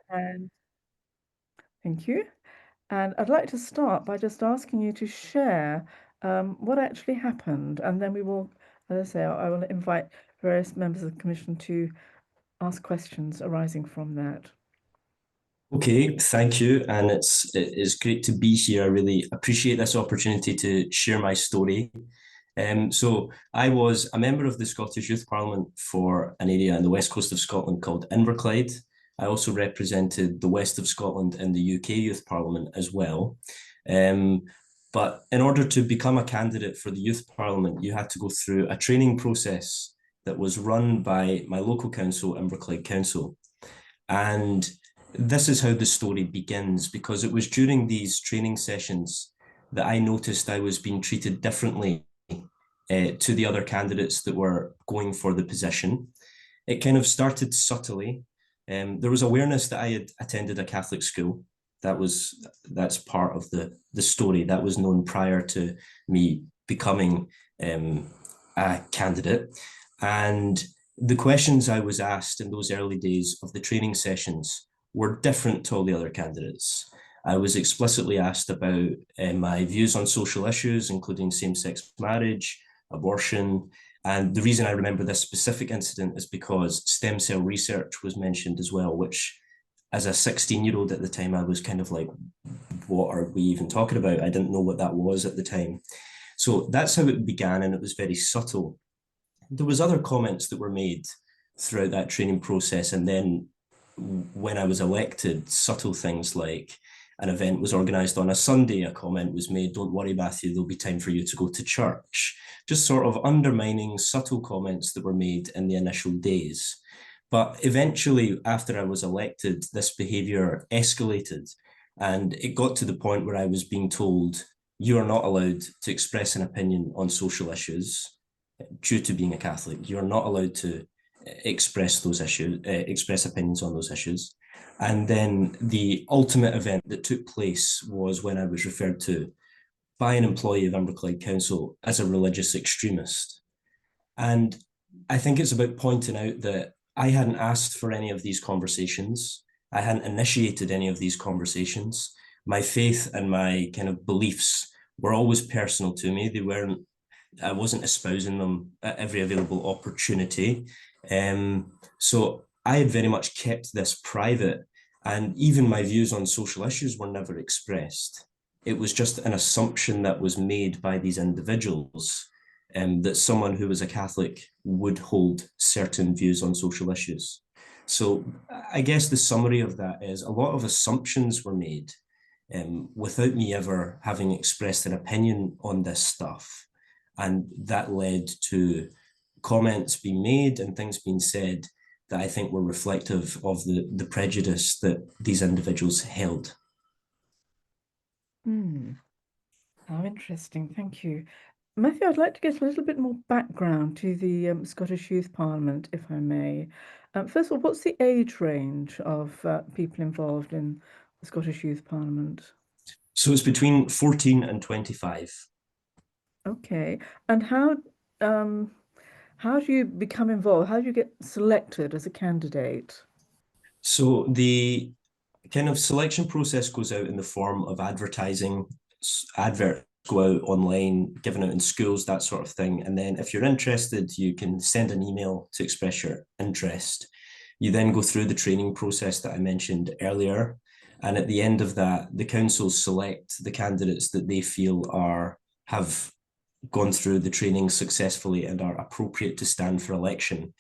And thank you. And I'd like to start by just asking you to share what actually happened, and then we will, as I say, I will invite various members of the Commission to ask questions arising from that. Okay, thank you. And it's great to be here. I really appreciate this opportunity to share my story. So I was a member of the Scottish Youth Parliament for an area in the west coast of Scotland called Inverclyde. I also represented the west of Scotland in the UK Youth Parliament as well. Um, but in order to become a candidate for the Youth Parliament, you had to go through a training process that was run by my local council, Inverclyde Council. And this is how the story begins, because it was during these training sessions that I noticed I was being treated differently to the other candidates that were going for the position. It kind of started subtly. There was awareness that I had attended a Catholic school. That's part of the story that was known prior to me becoming a candidate. And the questions I was asked in those early days of the training sessions were different to all the other candidates. I was explicitly asked about my views on social issues, including same-sex marriage, abortion. And the reason I remember this specific incident is because stem cell research was mentioned as well, which as a 16-year-old at the time, I was kind of like, what are we even talking about? I didn't know what that was at the time. So that's how it began, and it was very subtle. There was other comments that were made throughout that training process, and then when I was elected, subtle things like an event was organised on a Sunday, a comment was made, don't worry, Matthew, there'll be time for you to go to church. Just sort of undermining subtle comments that were made in the initial days. But eventually, after I was elected, this behaviour escalated, and it got to the point where I was being told, you are not allowed to express an opinion on social issues due to being a Catholic. You're not allowed to express those issues, express opinions on those issues. And then the ultimate event that took place was when I was referred to by an employee of Inverclyde Council as a religious extremist. And I think it's about pointing out that I hadn't asked for any of these conversations. I hadn't initiated any of these conversations. My faith and my kind of beliefs were always personal to me. I wasn't espousing them at every available opportunity. So I had very much kept this private, and even my views on social issues were never expressed. It was just an assumption that was made by these individuals, that someone who was a Catholic would hold certain views on social issues. So I guess the summary of that is a lot of assumptions were made without me ever having expressed an opinion on this stuff. And that led to comments being made and things being said that I think were reflective of the prejudice that these individuals held. Hmm. How interesting. Thank you. Matthew, I'd like to get a little bit more background to the Scottish Youth Parliament, if I may. First of all, what's the age range of people involved in the Scottish Youth Parliament? So it's between 14 and 25. Okay. And um, how do you become involved? How do you get selected as a candidate? So the kind of selection process goes out in the form of advertising, adverts go out online, given out in schools, that sort of thing. And then if you're interested, you can send an email to express your interest. You then go through the training process that I mentioned earlier. And at the end of that, the councils select the candidates that they feel have gone through the training successfully and are appropriate to stand for election.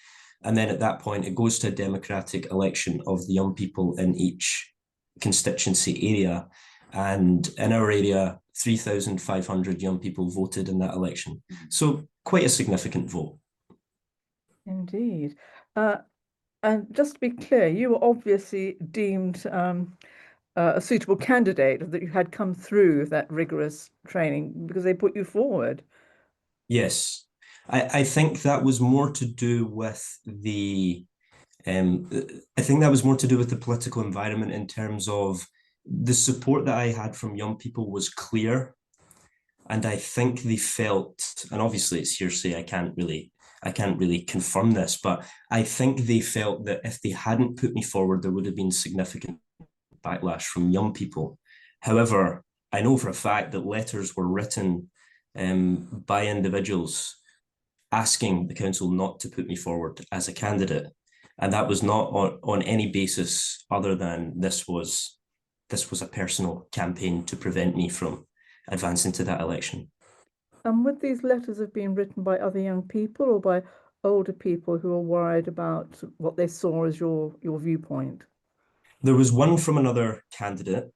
And then at that point, it goes to a democratic election of the young people in each constituency area. And in our area, 3,500 young people voted in that election. So quite a significant vote. Indeed. Uh, and just to be clear, you were obviously deemed a suitable candidate, that you had come through that rigorous training because they put you forward. Yes. I think that was more to do with um, I think that was more to do with the political environment in terms of the support that I had from young people was clear. And I think they felt, and obviously it's hearsay, I can't really I can't really confirm this, but I think they felt that if they hadn't put me forward, there would have been significant backlash from young people. However, I know for a fact that letters were written by individuals asking the council not to put me forward as a candidate. And that was not on any basis other than this was a personal campaign to prevent me from advancing to that election. And would these letters have been written by other young people or by older people who are worried about what they saw as your viewpoint? There was one from another candidate,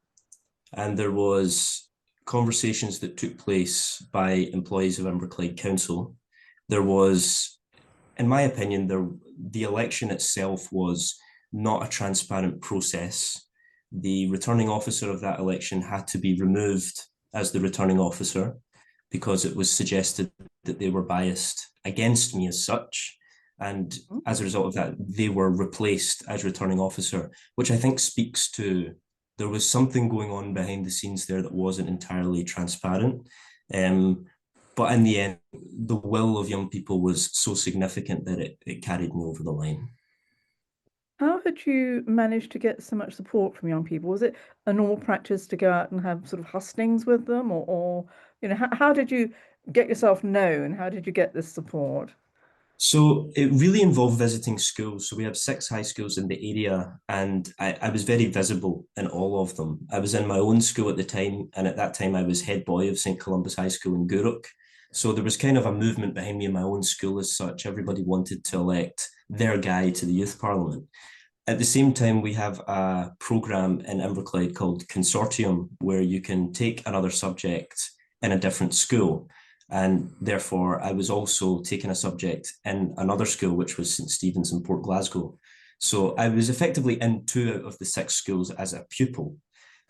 and there was conversations that took place by employees of Inverclyde Council. There was, in my opinion, the election itself was not a transparent process. The returning officer of that election had to be removed as the returning officer because it was suggested that they were biased against me as such. And as a result of that, they were replaced as returning officer, which I think speaks to there was something going on behind the scenes there that wasn't entirely transparent. But in the end, the will of young people was so significant that it carried me over the line. How had you managed to get so much support from young people? Was it a normal practice to go out and have sort of hustings with them, or how did you get yourself known? How did you get this support? So it really involved visiting schools. So we have 6 high schools in the area, and I was very visible in all of them. I was in my own school at the time, and at that time I was head boy of St. Columba's High School in Gourock. So there was kind of a movement behind me in my own school as such. Everybody wanted to elect their guy to the youth parliament. At the same time, we have a program in Inverclyde called Consortium, where you can take another subject in a different school. And therefore, I was also taking a subject in another school, which was St. Stephen's in Port Glasgow. So I was effectively in 2 out of the 6 schools as a pupil.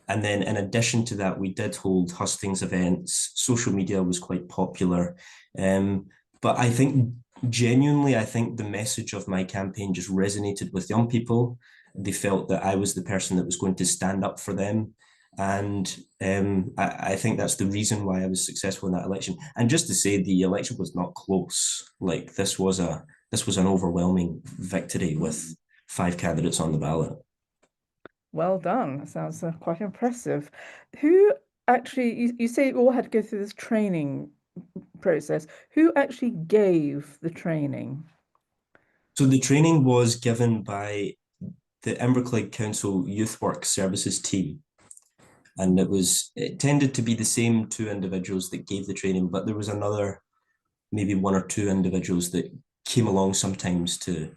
And then in addition to that, we did hold hustings events. Social media was quite popular. But I think genuinely, I think the message of my campaign just resonated with young people. They felt that I was the person that was going to stand up for them. And I think that's the reason why I was successful in that election. And just to say, the election was not close. Like this was an overwhelming victory with 5 candidates on the ballot. Well done. That sounds quite impressive. Who actually, you say you all had to go through this training process. Who actually gave the training? So the training was given by the Inverclyde Council Youth Work Services team. And it tended to be the same 2 individuals that gave the training, but there was another, maybe 1 or 2 individuals that came along sometimes to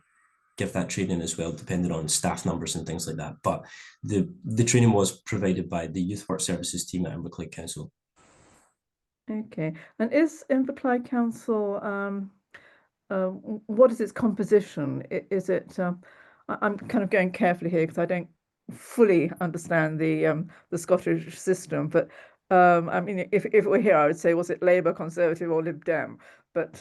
give that training as well, depending on staff numbers and things like that. But the training was provided by the Youth Work Services team at Inverclyde Council. Okay. And is Inverclyde Council what is its composition? Is it? I'm kind of going carefully here because I don't fully understand the Scottish system. But I mean, if it were here, I would say was it Labour, Conservative, or Lib Dem? But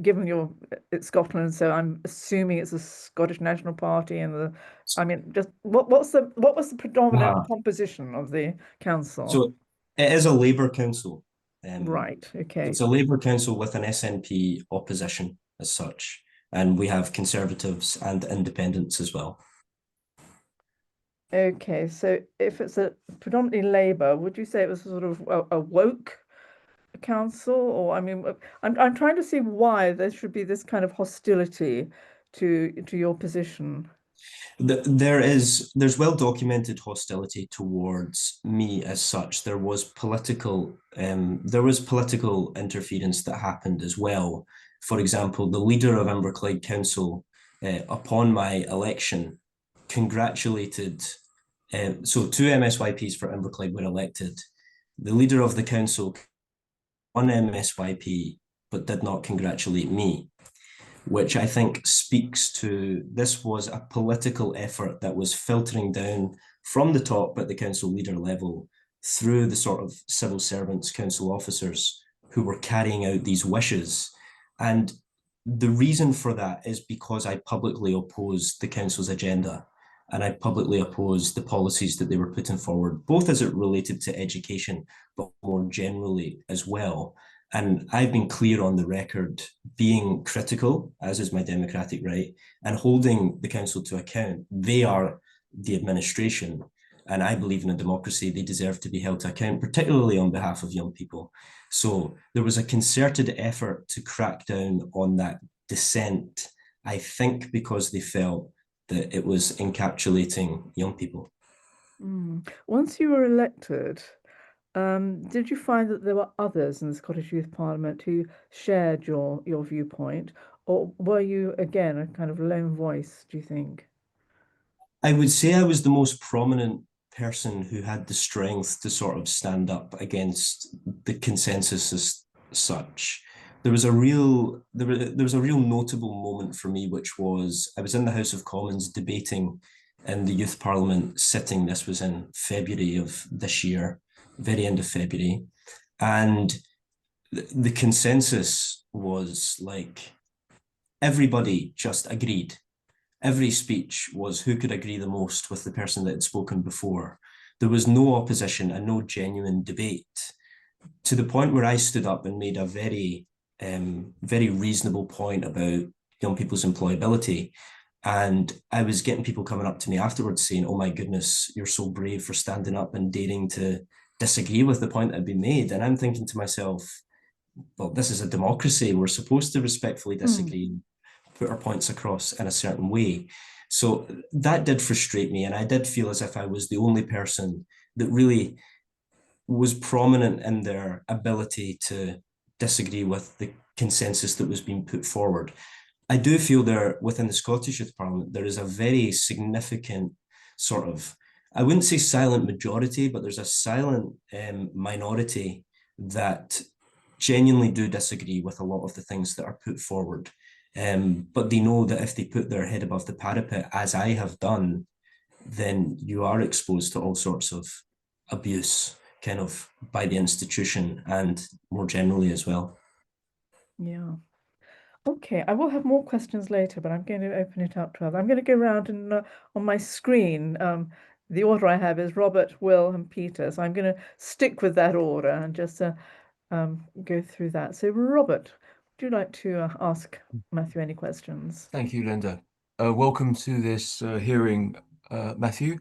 given it's Scotland, so I'm assuming it's a Scottish National Party, and I mean, just what was the predominant Uh-huh. composition of the council? So it is a Labour council. Right. Okay. It's a Labour council with an SNP opposition as such. And we have Conservatives and Independents as well. Okay, so if it's a predominantly Labour, would you say it was sort of a woke council? Or I mean, I'm trying to see why there should be this kind of hostility to your position. There's well documented hostility towards me as such. There was political interference that happened as well. For example, the leader of Inverclyde Council, upon my election, congratulated. So 2 MSYPs for Inverclyde were elected. The leader of the council, 1 MSYP, but did not congratulate me, which I think speaks to this was a political effort that was filtering down from the top at the council leader level through the sort of civil servants, council officers who were carrying out these wishes. And the reason for that is because I publicly opposed the council's agenda and I publicly opposed the policies that they were putting forward, both as it related to education, but more generally as well. And I've been clear on the record, being critical, as is my democratic right, and holding the council to account. They are the administration. And I believe in a democracy, they deserve to be held to account, particularly on behalf of young people. So there was a concerted effort to crack down on that dissent, I think because they felt that it was encapsulating young people. Once you were elected, did you find that there were others in the Scottish Youth Parliament who shared your viewpoint, or were you again a kind of lone voice, do you think? I would say I was the most prominent person who had the strength to sort of stand up against the consensus as such. There was a real notable moment for me, which was I was in the House of Commons debating in the Youth Parliament sitting. This was in February of this year, very end of February, and the consensus was like everybody just agreed. Every speech was who could agree the most with the person that had spoken before. There was no opposition and no genuine debate, to the point where I stood up and made a very reasonable point about young people's employability. And I was getting people coming up to me afterwards saying, "Oh my goodness, you're so brave for standing up and daring to disagree with the point that had been made." And I'm thinking to myself, well, this is a democracy. We're supposed to respectfully Hmm. disagree, put our points across in a certain way. So that did frustrate me. And I did feel as if I was the only person that really was prominent in their ability to disagree with the consensus that was being put forward. I do feel there within the Scottish Youth Parliament, there is a very significant sort of, I wouldn't say silent majority, but there's a silent minority that genuinely do disagree with a lot of the things that are put forward. But they know that if they put their head above the parapet, as I have done, then you are exposed to all sorts of abuse, kind of by the institution and more generally as well. Yeah. Okay, I will have more questions later, but I'm going to open it up to others. I'm going to go around and on my screen. The order I have is Robert, Will, and Peter. So I'm going to stick with that order and just go through that. So, Robert, would you like to ask Matthew any questions? Thank you, Linda. Welcome to this hearing, Matthew.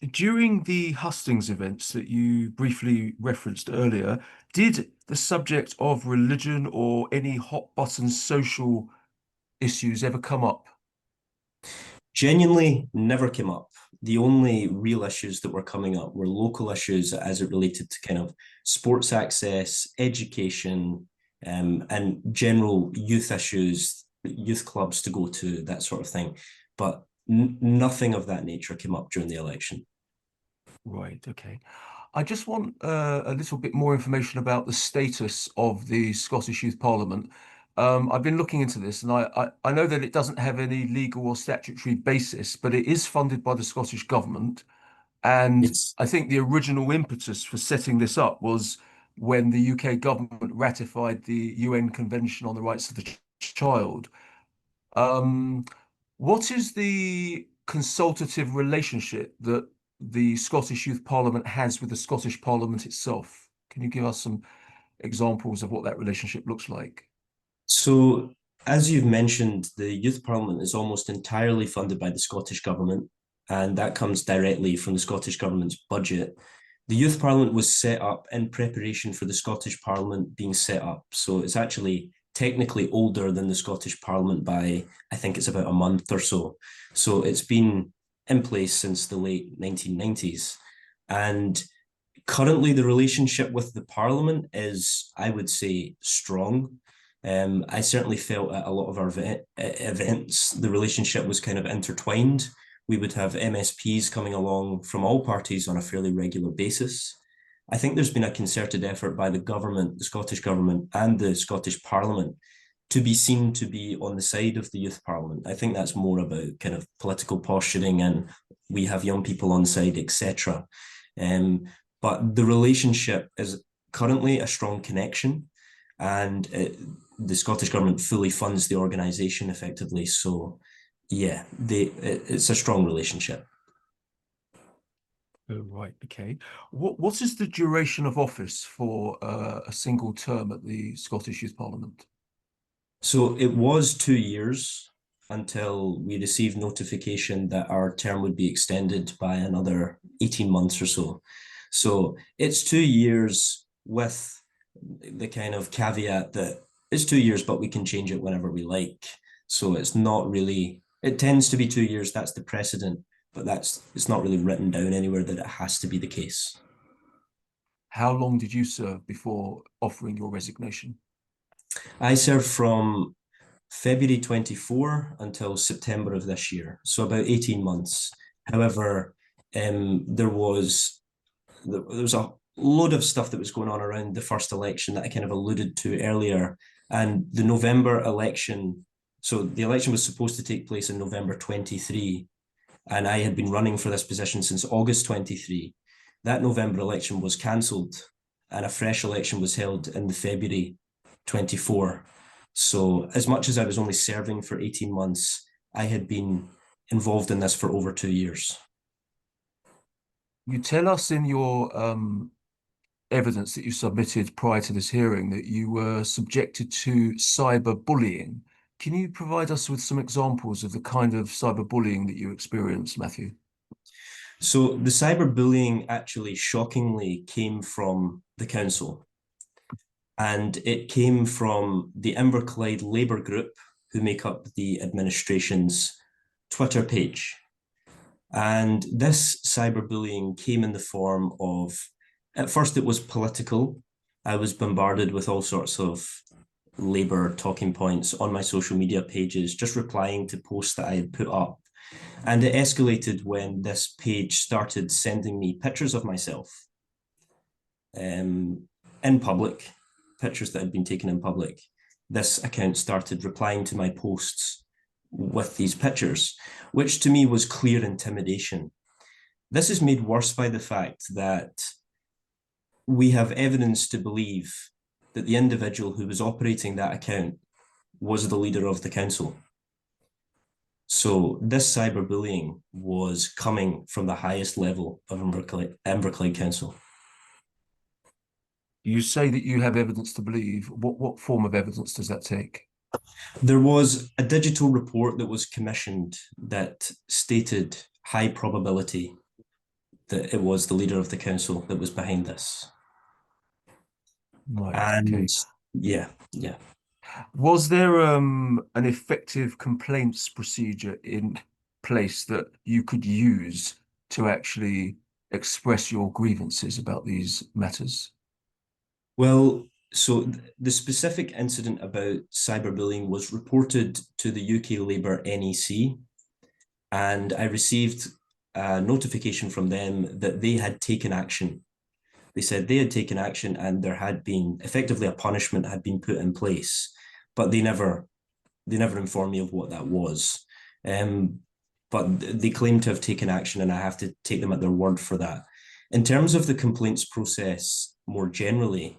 During the hustings events that you briefly referenced earlier, did the subject of religion or any hot button social issues ever come up? Genuinely never came up. The only real issues that were coming up were local issues as it related to kind of sports access, education, and general youth issues, youth clubs to go to, that sort of thing. But nothing of that nature came up during the election. Right, okay. I just want a little bit more information about the status of the Scottish Youth Parliament. I've been looking into this, and I know that it doesn't have any legal or statutory basis, but it is funded by the Scottish government. And It's I think the original impetus for setting this up was when the UK government ratified the UN Convention on the Rights of the Child. Um, what is the consultative relationship that the Scottish Youth Parliament has with the Scottish Parliament itself? Can you give us some examples of what that relationship looks like? So, as you've mentioned, the Youth Parliament is almost entirely funded by the Scottish Government, and that comes directly from the Scottish Government's budget. The Youth Parliament was set up in preparation for the Scottish Parliament being set up. So, it's actually technically older than the Scottish Parliament by, I think it's about a month or so. So, it's been in place since the late 1990s. And currently, the relationship with the Parliament is, I would say, strong. I certainly felt at a lot of our events, the relationship was kind of intertwined. We would have MSPs coming along from all parties on a fairly regular basis. I think there's been a concerted effort by the government, the Scottish government, and the Scottish Parliament to be seen to be on the side of the Youth Parliament. I think that's more about kind of political posturing and we have young people on side, etc. Um, but the relationship is currently a strong connection, and the Scottish government fully funds the organisation effectively. So, yeah, it's a strong relationship. Oh, right. Okay. What is the duration of office for a single term at the Scottish Youth Parliament? So it was 2 years until we received notification that our term would be extended by another 18 months or so. So it's 2 years with the kind of caveat that it's 2 years, but we can change it whenever we like. So it's not really, it tends to be 2 years, that's the precedent, but it's not really written down anywhere that it has to be the case. How long did you serve before offering your resignation? I served from February 24 until September of this year, so about 18 months. However, there was a load of stuff that was going on around the first election that I kind of alluded to earlier. And the November election, so the election was supposed to take place in November 23, and I had been running for this position since August 23. That November election was cancelled, and a fresh election was held in the February 24. So as much as I was only serving for 18 months, I had been involved in this for over 2 years. You tell us in your evidence that you submitted prior to this hearing that you were subjected to cyberbullying. Can you provide us with some examples of the kind of cyberbullying that you experienced, Matthew? So the cyberbullying actually shockingly came from the council. And it came from the Inverclyde Labour group, who make up the administration's Twitter page. And this cyberbullying came in the form of, at first it was political. I was bombarded with all sorts of Labour talking points on my social media pages, just replying to posts that I had put up. And it escalated when this page started sending me pictures of myself in public, pictures that had been taken in public. This account started replying to my posts with these pictures, which to me was clear intimidation. This is made worse by the fact that we have evidence to believe that the individual who was operating that account was the leader of the council. So this cyberbullying was coming from the highest level of Inverclyde Council. You say that you have evidence to believe. What form of evidence does that take? There was a digital report that was commissioned that stated high probability that it was the leader of the council that was behind this. Right. And Okay. yeah. Was there an effective complaints procedure in place that you could use to actually express your grievances about these matters? Well, so the specific incident about cyberbullying was reported to the UK Labour NEC, and I received a notification from them that they had taken action. They said they had taken action and there had been effectively a punishment had been put in place, but they never informed me of what that was. But they claim to have taken action, and I have to take them at their word for that. In terms of the complaints process more generally,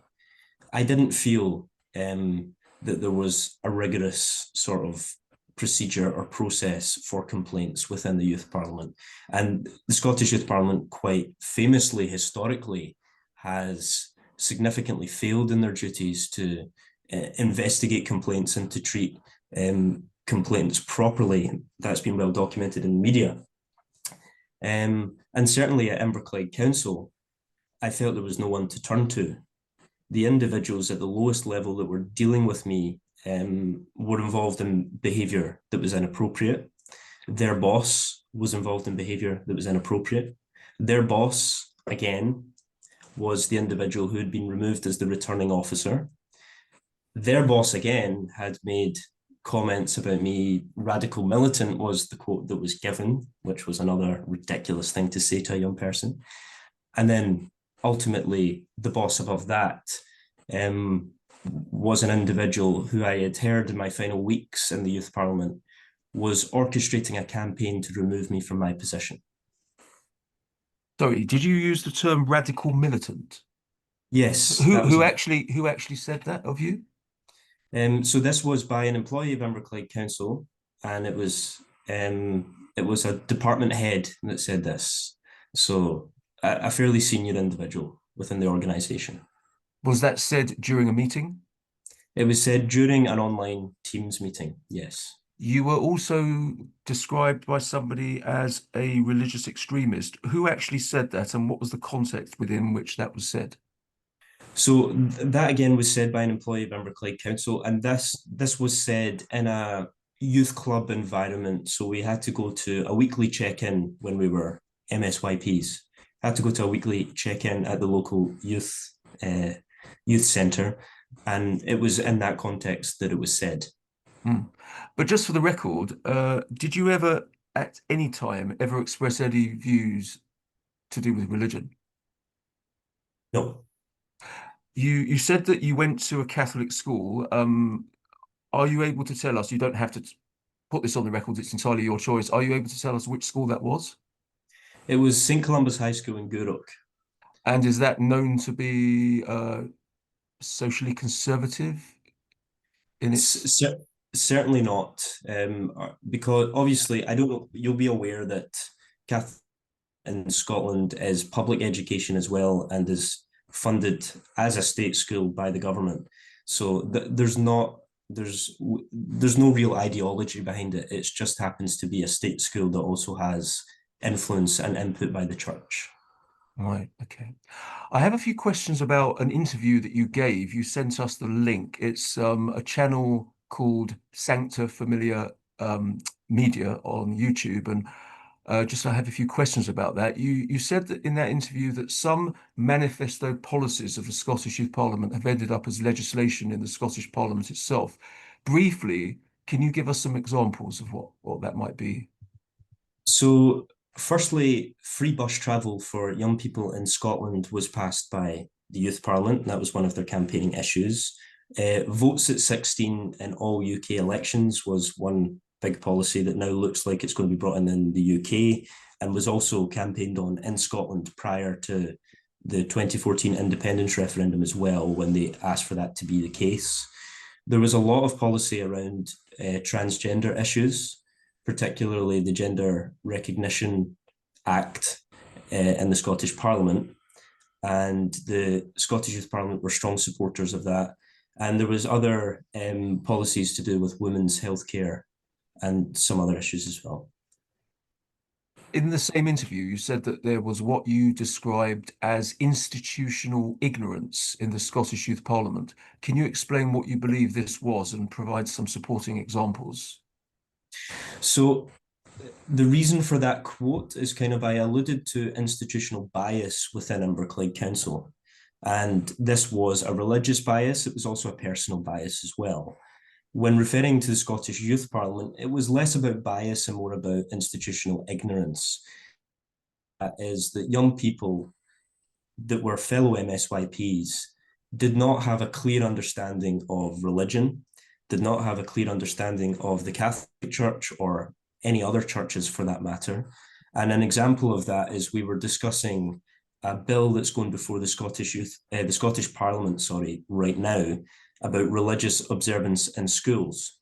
I didn't feel that there was a rigorous sort of procedure or process for complaints within the Youth Parliament. And the Scottish Youth Parliament, quite famously, historically, has significantly failed in their duties to investigate complaints and to treat complaints properly. That's been well documented in the media. And certainly at Inverclyde Council, I felt there was no one to turn to. The individuals at the lowest level that were dealing with me were involved in behaviour that was inappropriate. Their boss was involved in behaviour that was inappropriate. Their boss, again, was the individual who had been removed as the returning officer. Their boss, again, had made comments about me. Radical militant was the quote that was given, which was another ridiculous thing to say to a young person. And then ultimately, the boss above that was an individual who I had heard in my final weeks in the Youth Parliament was orchestrating a campaign to remove me from my position. Sorry, did you use the term radical militant? Yes, Who actually said that of you? So this was by an employee of Inverclyde Council, and it was a department head that said this. So a fairly senior individual within the organisation. Was that said during a meeting? It was said during an online Teams meeting, yes. You were also described by somebody as a religious extremist. Who actually said that, and what was the context within which that was said? So that again was said by an employee of Inverclyde Council, and this was said in a youth club environment. So we had to go to a weekly check-in when we were MSYPs. Had to go to a weekly check-in at the local youth centre, and it was in that context that it was said. But just for the record, did you ever, at any time, ever express any views to do with religion? No. You said that you went to a Catholic school. Are you able to tell us? You don't have to put this on the record, it's entirely your choice. Are you able to tell us which school that was? It was St. Columba's High School in Gourock. And is that known to be socially conservative in its... Certainly not, because obviously I don't know. You'll be aware that Catholic in Scotland is public education as well and is funded as a state school by the government. So there's no real ideology behind it. It just happens to be a state school that also has influence and input by the church. Right, okay. I have a few questions about an interview that you gave. You sent us the link. It's a channel called Sancta Familia Media on YouTube, and just I have a few questions about that. You said that in that interview that some manifesto policies of the Scottish Youth Parliament have ended up as legislation in the Scottish Parliament itself. Briefly, can you give us some examples of what that might be? So firstly, free bus travel for young people in Scotland was passed by the Youth Parliament. That was one of their campaigning issues. Votes at 16 in all UK elections was one big policy that now looks like it's going to be brought in the UK, and was also campaigned on in Scotland prior to the 2014 independence referendum as well, when they asked for that to be the case. There was a lot of policy around transgender issues, particularly the Gender Recognition Act in the Scottish Parliament. And the Scottish Youth Parliament were strong supporters of that. And there was other policies to do with women's healthcare and some other issues as well. In the same interview, you said that there was what you described as institutional ignorance in the Scottish Youth Parliament. Can you explain what you believe this was and provide some supporting examples? So the reason for that quote is I alluded to institutional bias within Inverclyde Council. And this was a religious bias. It was also a personal bias as well. When referring to the Scottish Youth Parliament, it was less about bias and more about institutional ignorance. That is that young people that were fellow MSYPs did not have a clear understanding of religion, did not have a clear understanding of the Catholic Church or any other churches for that matter. And an example of that is we were discussing a bill that's going before the Scottish Parliament, right now, about religious observance in schools.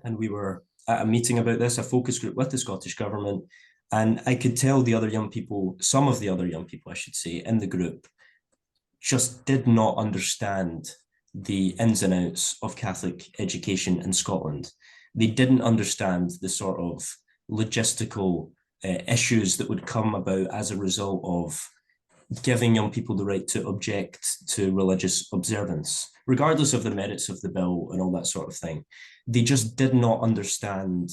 And we were at a meeting about this, a focus group with the Scottish Government, and I could tell the other young people, some of the other young people, I should say, in the group, just did not understand the ins and outs of Catholic education in Scotland. They didn't understand the sort of logistical issues that would come about as a result of giving young people the right to object to religious observance, regardless of the merits of the bill and all that sort of thing. They just did not understand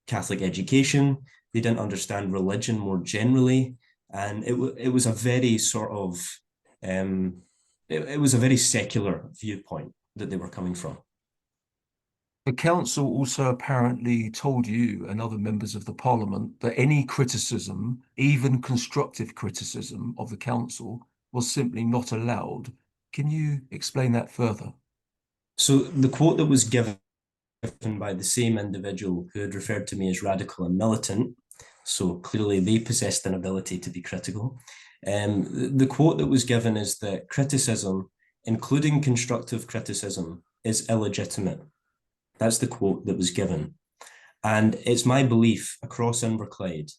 Catholic education. They didn't understand religion more generally. And it was a very sort of, it was a very secular viewpoint that they were coming from. The council also apparently told you and other members of the parliament that any criticism, even constructive criticism of the council, was simply not allowed. Can you explain that further? So the quote that was given by the same individual who had referred to me as radical and militant, so clearly they possessed an ability to be critical. The quote that was given is that criticism, including constructive criticism, is illegitimate. That's the quote that was given. And it's my belief across Inverclyde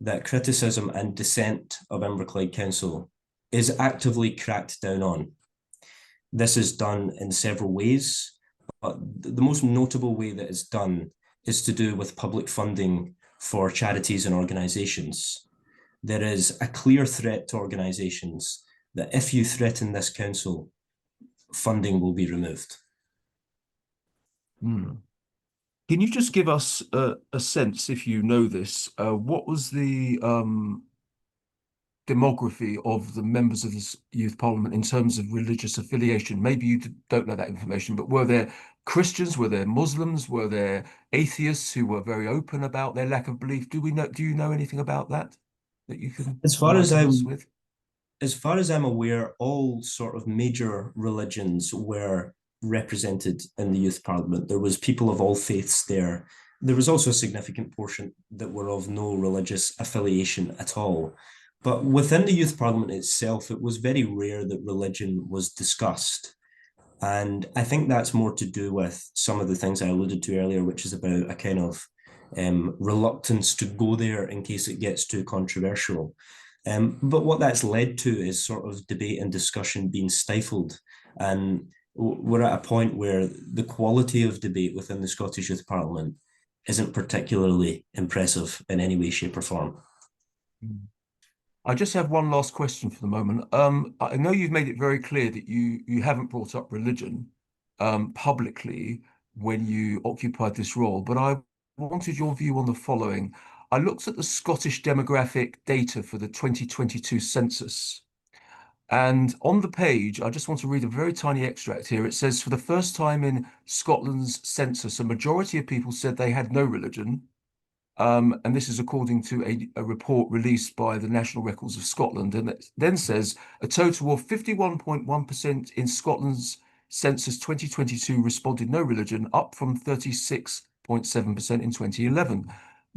that criticism and dissent of Inverclyde Council is actively cracked down on. This is done in several ways, but the most notable way that it's done is to do with public funding for charities and organisations. There is a clear threat to organisations that if you threaten this council, funding will be removed. Can you just give us a sense, if you know this, what was the demography of the members of this youth parliament in terms of religious affiliation? Maybe you don't know that information, but were there Christians, were there Muslims, were there atheists who were very open about their lack of belief? Do you know anything about that you can enlighten us with? As far as I'm aware, all sort of major religions were represented in the youth parliament. There was people of all faiths there. There was also a significant portion that were of no religious affiliation at all. But within the youth parliament itself, it was very rare that religion was discussed. And I think that's more to do with some of the things I alluded to earlier, which is about a kind of reluctance to go there in case it gets too controversial. But what that's led to is sort of debate and discussion being stifled. And we're at a point where the quality of debate within the Scottish Youth Parliament isn't particularly impressive in any way, shape, or form. I just have one last question for the moment. I know you've made it very clear that you haven't brought up religion publicly when you occupied this role, but I wanted your view on the following. I looked at the Scottish demographic data for the 2022 census. And on the page, I just want to read a very tiny extract here. It says, for the first time in Scotland's census, a majority of people said they had no religion. And this is according to a report released by the National Records of Scotland. And it then says a total of 51.1% in Scotland's census 2022 responded no religion, up from 36.7% in 2011.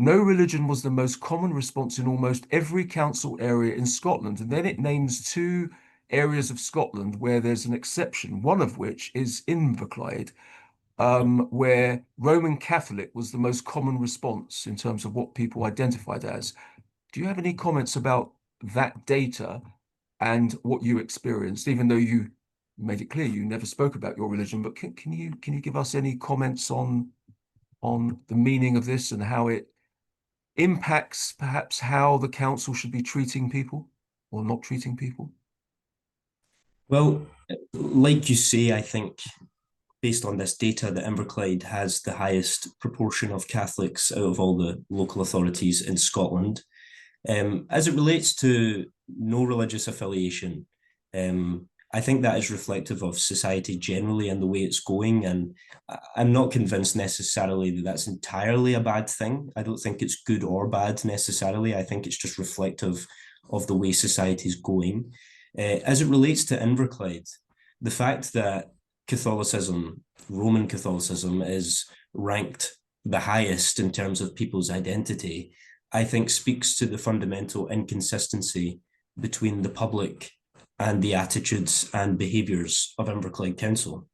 No religion was the most common response in almost every council area in Scotland. And then it names two areas of Scotland where there's an exception, one of which is Inverclyde, where Roman Catholic was the most common response in terms of what people identified as. Do you have any comments about that data and what you experienced, even though you made it clear you never spoke about your religion, but can you give us any comments on the meaning of this and how it impacts perhaps how the council should be treating people or not treating people? Well, like you say, I think based on this data that Inverclyde has the highest proportion of Catholics out of all the local authorities in Scotland. As it relates to no religious affiliation, I think that is reflective of society generally and the way it's going. And I'm not convinced necessarily that that's entirely a bad thing. I don't think it's good or bad necessarily. I think it's just reflective of the way society is going. As it relates to Inverclyde, the fact that Catholicism, Roman Catholicism, is ranked the highest in terms of people's identity, I think speaks to the fundamental inconsistency between the public and the attitudes and behaviours of Inverclyde Council.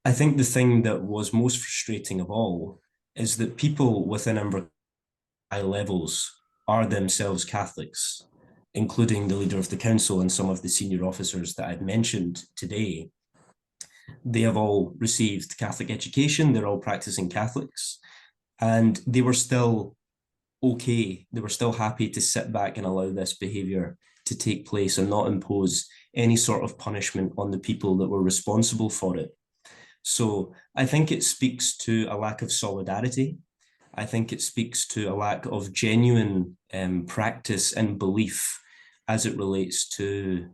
I think the thing that was most frustrating of all is that people within Inverclyde high levels are themselves Catholics, including the leader of the council and some of the senior officers that I'd mentioned today. They have all received Catholic education, they're all practicing Catholics, and they were still okay, they were still happy to sit back and allow this behaviour to take place and not impose any sort of punishment on the people that were responsible for it. So I think it speaks to a lack of solidarity. I think it speaks to a lack of genuine practice and belief as it relates to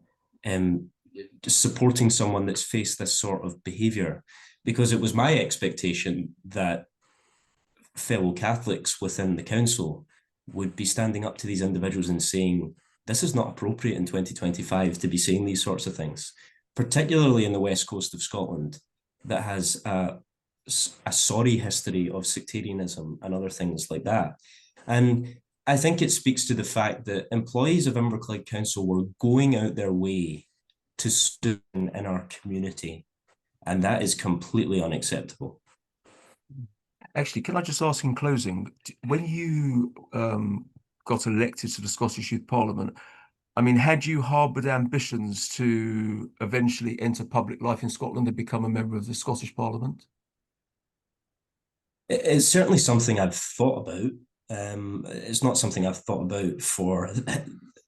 supporting someone that's faced this sort of behaviour. Because it was my expectation that fellow Catholics within the council would be standing up to these individuals and saying, this is not appropriate in 2025 to be saying these sorts of things, particularly in the west coast of Scotland, that has a sorry history of sectarianism and other things like that. And I think it speaks to the fact that employees of Inverclyde Council were going out their way to student in our community, and that is completely unacceptable. Actually, can I just ask in closing, when you got elected to the Scottish Youth Parliament. I mean, had you harboured ambitions to eventually enter public life in Scotland and become a member of the Scottish Parliament? It's certainly something I've thought about. It's not something I've thought about for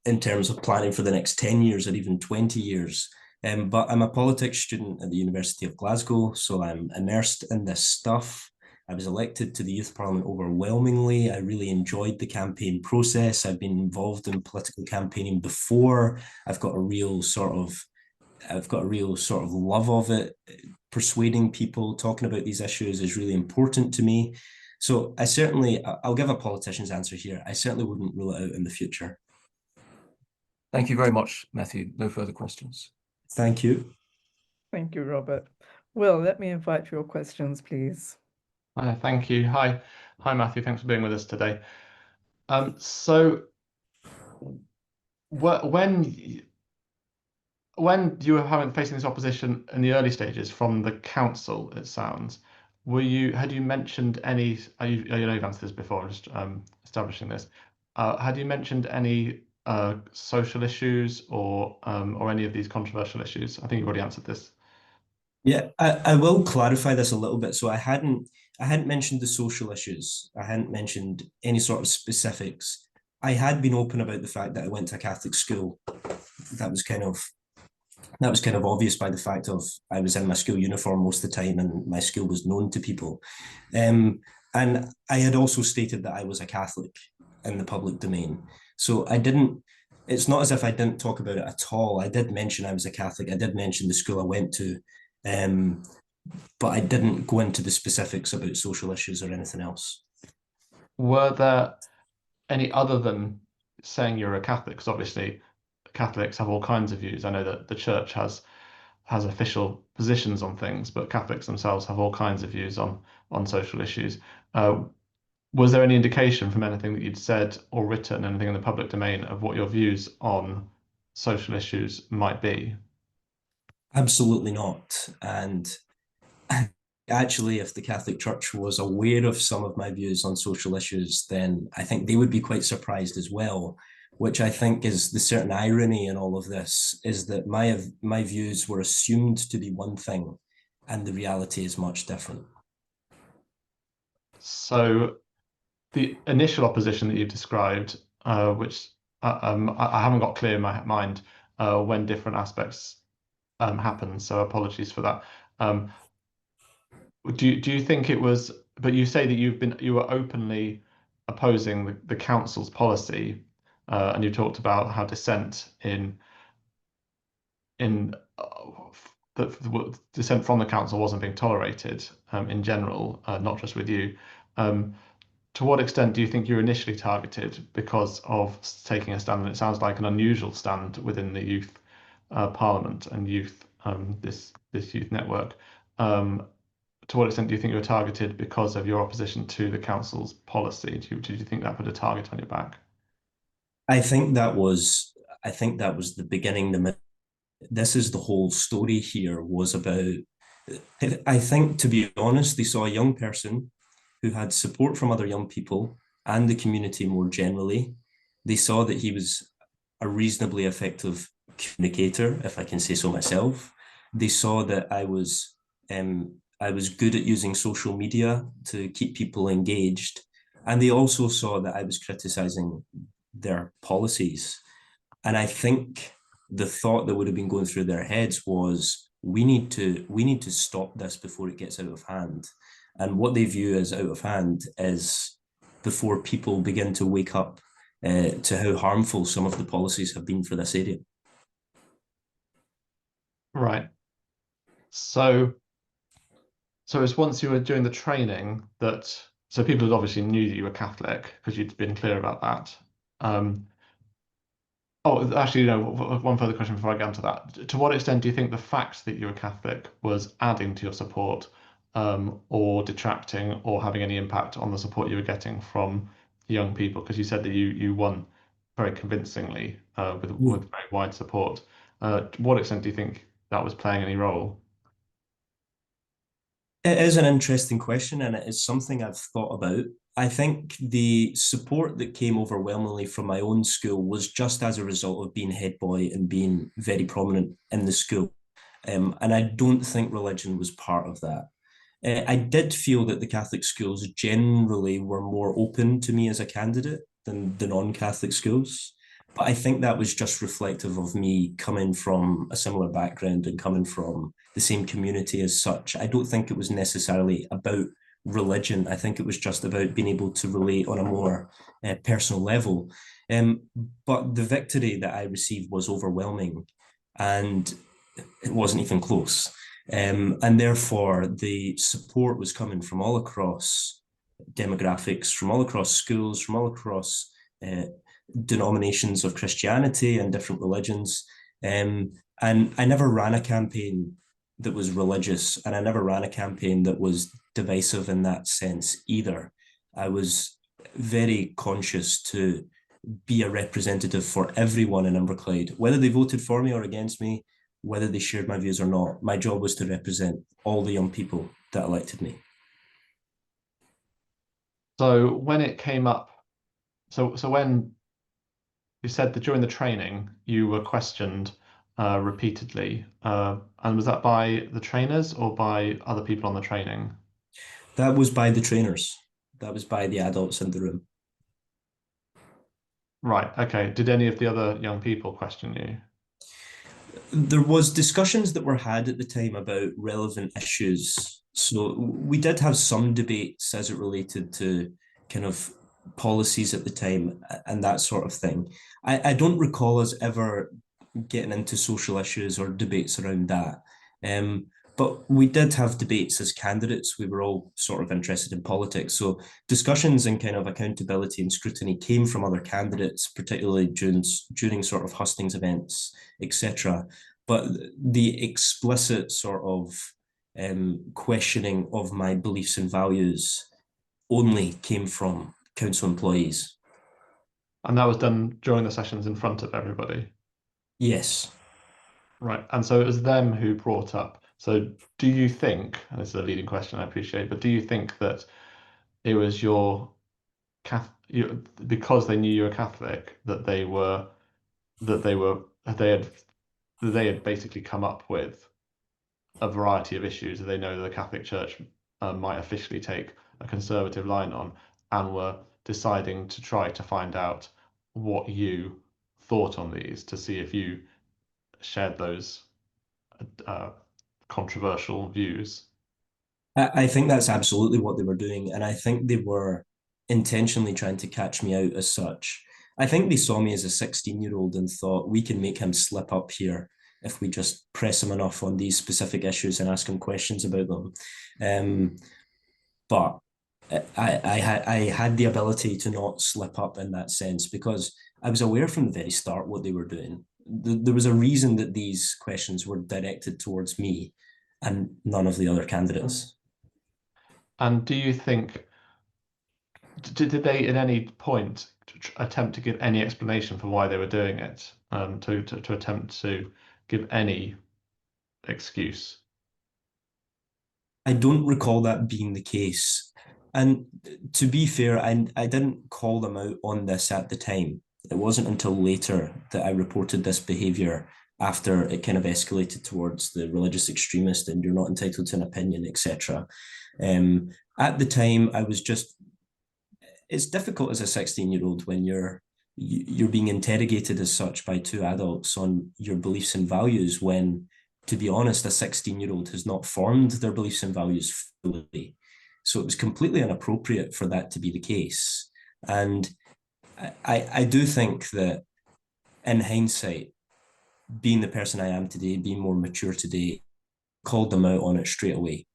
in terms of planning for the next 10 years or even 20 years. But I'm a politics student at the University of Glasgow, so I'm immersed in this stuff. I was elected to the Youth Parliament overwhelmingly. I really enjoyed the campaign process. I've been involved in political campaigning before. I've got a real sort of love of it. Persuading people, talking about these issues is really important to me. So I'll give a politician's answer here. I certainly wouldn't rule it out in the future. Thank you very much, Matthew. No further questions. Thank you. Thank you, Robert. Will, let me invite your questions, please. Thank you. Hi, Matthew. Thanks for being with us today. So when you were facing this opposition in the early stages from the council, it sounds, had you mentioned any? You know you've answered this before. I'm just establishing this. Had you mentioned any social issues or any of these controversial issues? I think you've already answered this. Yeah, I will clarify this a little bit. So I hadn't mentioned the social issues. I hadn't mentioned any sort of specifics. I had been open about the fact that I went to a Catholic school. That was kind of obvious by the fact of I was in my school uniform most of the time, and my school was known to people. And I had also stated that I was a Catholic in the public domain. So it's not as if I didn't talk about it at all. I did mention I was a Catholic. I did mention the school I went to. But I didn't go into the specifics about social issues or anything else. Were there any other than saying you're a Catholic? Because obviously Catholics have all kinds of views. I know that the church has official positions on things, but Catholics themselves have all kinds of views on social issues. Was there any indication from anything that you'd said or written, anything in the public domain, of what your views on social issues might be? Absolutely not. And actually, if the Catholic Church was aware of some of my views on social issues, then I think they would be quite surprised as well, which I think is the certain irony in all of this, is that my views were assumed to be one thing, and the reality is much different. So the initial opposition that you've described, which I haven't got clear in my mind when different aspects happen, so apologies for that. Do you think it was? But you say that you were openly opposing the council's policy, and you talked about how dissent dissent from the council wasn't being tolerated in general, not just with you. To what extent do you think you were initially targeted because of taking a stand? And it sounds like an unusual stand within the youth parliament and this youth network. To what extent do you think you were targeted because of your opposition to the council's policy? Did you think that put a target on your back? I think that was the beginning. This is the whole story here was about. I think, to be honest, they saw a young person who had support from other young people and the community more generally. They saw that he was a reasonably effective communicator, if I can say so myself. They saw that I was good at using social media to keep people engaged. And they also saw that I was criticizing their policies. And I think the thought that would have been going through their heads was, we need to stop this before it gets out of hand. And what they view as out of hand is before people begin to wake up to how harmful some of the policies have been for this area. Right. So it was once you were doing the training so people had obviously knew that you were Catholic because you'd been clear about that. Oh, actually, one further question before I get into that. To what extent do you think the fact that you were Catholic was adding to your support, or detracting, or having any impact on the support you were getting from young people? Because you said that you won very convincingly with very wide support. To what extent do you think that was playing any role? It is an interesting question, and it is something I've thought about. I think the support that came overwhelmingly from my own school was just as a result of being head boy and being very prominent in the school. And I don't think religion was part of that. I did feel that the Catholic schools generally were more open to me as a candidate than the non-Catholic schools. But I think that was just reflective of me coming from a similar background and coming from the same community as such. I don't think it was necessarily about religion. I think it was just about being able to relate on a more personal level. Um, but the victory that I received was overwhelming, and it wasn't even close. And therefore, the support was coming from all across demographics, from all across schools, from all across uh, denominations of Christianity and different religions. And I never ran a campaign that was religious, and I never ran a campaign that was divisive in that sense either. I was very conscious to be a representative for everyone in Inverclyde, whether they voted for me or against me, whether they shared my views or not. My job was to represent all the young people that elected me. So when it came up, so when you said that during the training you were questioned repeatedly, and was that by the trainers or by other people on the training? That was by the trainers. That was by the adults in the room. Right. Okay. Did any of the other young people question you? There was discussions that were had at the time about relevant issues. So we did have some debates as it related to kind of policies at the time and that sort of thing. I don't recall us ever getting into social issues or debates around that. But we did have debates as candidates. We were all sort of interested in politics. So discussions and kind of accountability and scrutiny came from other candidates, particularly during sort of hustings events, etc. But the explicit sort of questioning of my beliefs and values only came from council employees. And that was done during the sessions in front of everybody. Yes. Right. And so it was them who brought up. So do you think, and this is a leading question, I appreciate, but do you think that it was because they knew you were Catholic that they had basically come up with a variety of issues that they know that the Catholic Church might officially take a conservative line on, and were deciding to try to find out what you thought on these to see if you shared those uh, controversial views? I think that's absolutely what they were doing. And I think they were intentionally trying to catch me out as such. I think they saw me as a 16-year-old and thought we can make him slip up here if we just press him enough on these specific issues and ask him questions about them. But I had the ability to not slip up in that sense because I was aware from the very start what they were doing. There was a reason that these questions were directed towards me and none of the other candidates. And do you think, did they at any point attempt to give any explanation for why they were doing it, to attempt to give any excuse? I don't recall that being the case. And to be fair, I didn't call them out on this at the time. It wasn't until later that I reported this behaviour after it kind of escalated towards the religious extremist and you're not entitled to an opinion, etc. At the time, I was just, it's difficult as a 16-year-old when you're being interrogated as such by two adults on your beliefs and values when, to be honest, a 16-year-old has not formed their beliefs and values fully. So it was completely inappropriate for that to be the case. And I do think that in hindsight, being the person I am today, being more mature today, called them out on it straight away.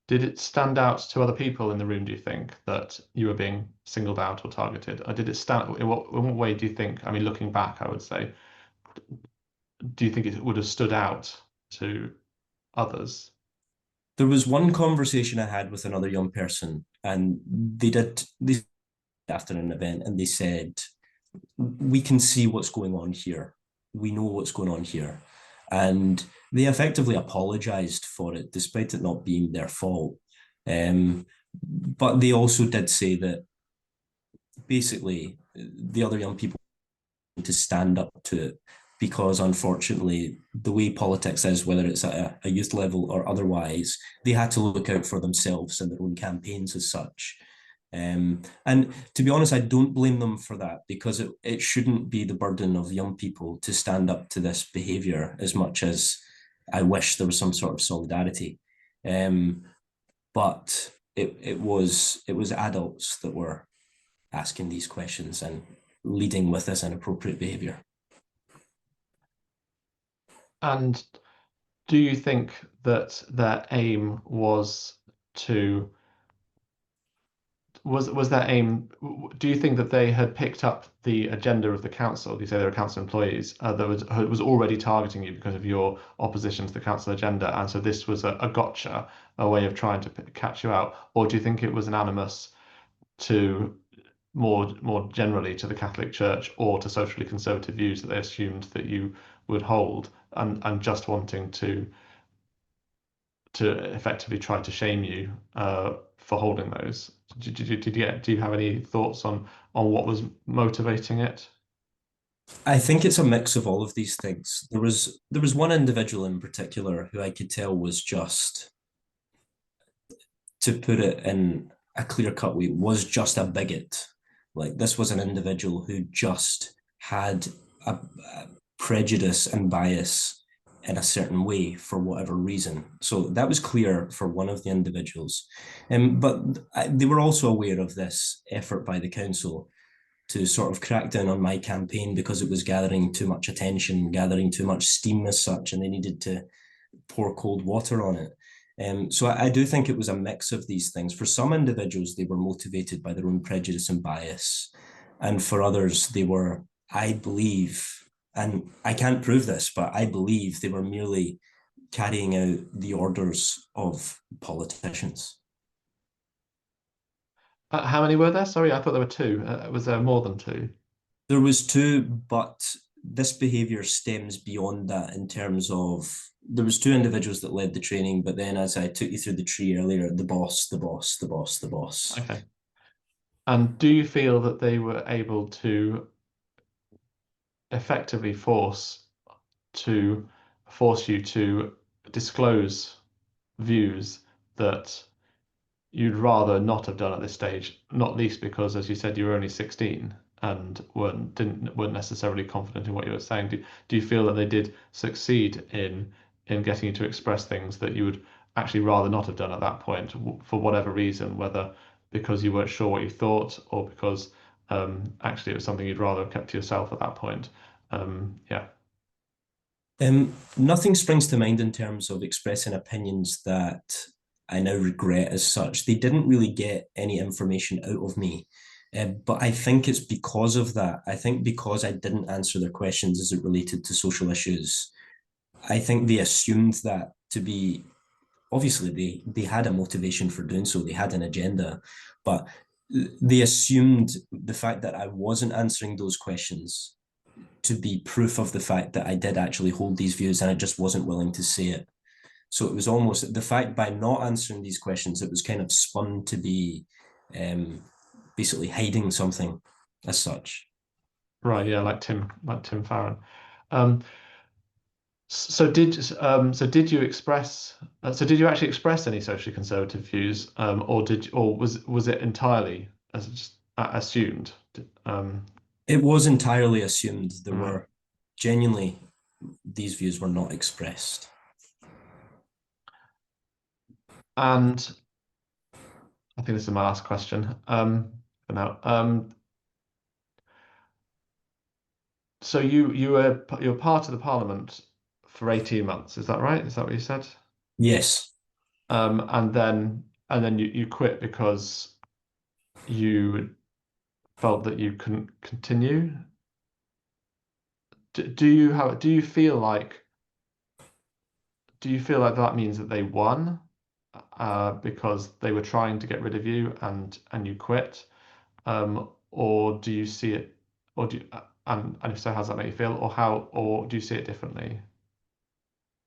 Did it stand out to other people in the room, do you think, that you were being singled out or targeted? Or did it stand, in what way do you think, I mean, looking back, I would say, do you think it would have stood out to others? There was one conversation I had with another young person, and they after an event, and they said, "We can see what's going on here. We know what's going on here," and they effectively apologized for it, despite it not being their fault. But they also did say that basically the other young people to stand up to it, because unfortunately the way politics is, whether it's at a youth level or otherwise, they had to look out for themselves and their own campaigns as such. And to be honest, I don't blame them for that, because it shouldn't be the burden of young people to stand up to this behaviour, as much as I wish there was some sort of solidarity. But it was adults that were asking these questions and leading with this inappropriate behaviour. And do you think that their aim was to was their aim? Do you think that they had picked up the agenda of the council? You say they were council employees that was already targeting you because of your opposition to the council agenda, and so this was a gotcha, a way of trying to catch you out, or do you think it was an animus to more generally to the Catholic Church or to socially conservative views that they assumed that you would hold, and just wanting to effectively try to shame you for holding those? Do you have any thoughts on what was motivating it? I think it's a mix of all of these things. There was one individual in particular who I could tell was just, to put it in a clear-cut way, was just a bigot. Like, this was an individual who just had a prejudice and bias in a certain way for whatever reason. So that was clear for one of the individuals. But they were also aware of this effort by the council to sort of crack down on my campaign, because it was gathering too much attention, gathering too much steam as such, and they needed to pour cold water on it. So I do think it was a mix of these things. For some individuals, they were motivated by their own prejudice and bias. And for others, they were, I believe, and I can't prove this, but I believe they were merely carrying out the orders of politicians. How many were there? Sorry, I thought there were two. Was there more than two? There was two, but this behaviour stems beyond that, in terms of, there was two individuals that led the training, but then, as I took you through the tree earlier, the boss, the boss, the boss, the boss. Okay. And do you feel that they were able to effectively force you to disclose views that you'd rather not have done at this stage, not least because, as you said, you were only 16 and weren't necessarily confident in what you were saying? Do you feel that they did succeed in getting you to express things that you would actually rather not have done at that point, for whatever reason, whether because you weren't sure what you thought, or because actually it was something you'd rather have kept to yourself at that point? Yeah. Nothing springs to mind in terms of expressing opinions that I now regret as such. They didn't really get any information out of me. But I think it's because of that. I think because I didn't answer their questions as it related to social issues, I think they assumed that to be, obviously they had a motivation for doing so, they had an agenda, but they assumed the fact that I wasn't answering those questions to be proof of the fact that I did actually hold these views, and I just wasn't willing to say it. So it was almost the fact, by not answering these questions, it was kind of spun to be basically hiding something as such. Right. Yeah. Like Tim Farron. Um, So did you express? So did you actually express any socially conservative views, or was it entirely as just assumed? It was entirely assumed. There Right. were genuinely, these views were not expressed. And I think this is my last question for now. So you're part of the Parliament for 18 months, is that right? Is that what you said? Yes. And then you quit because you felt that you couldn't continue. Do you feel like that means that they won because they were trying to get rid of you and you quit, or do you see it, or do you, and if so, how does that make you feel, or do you see it differently?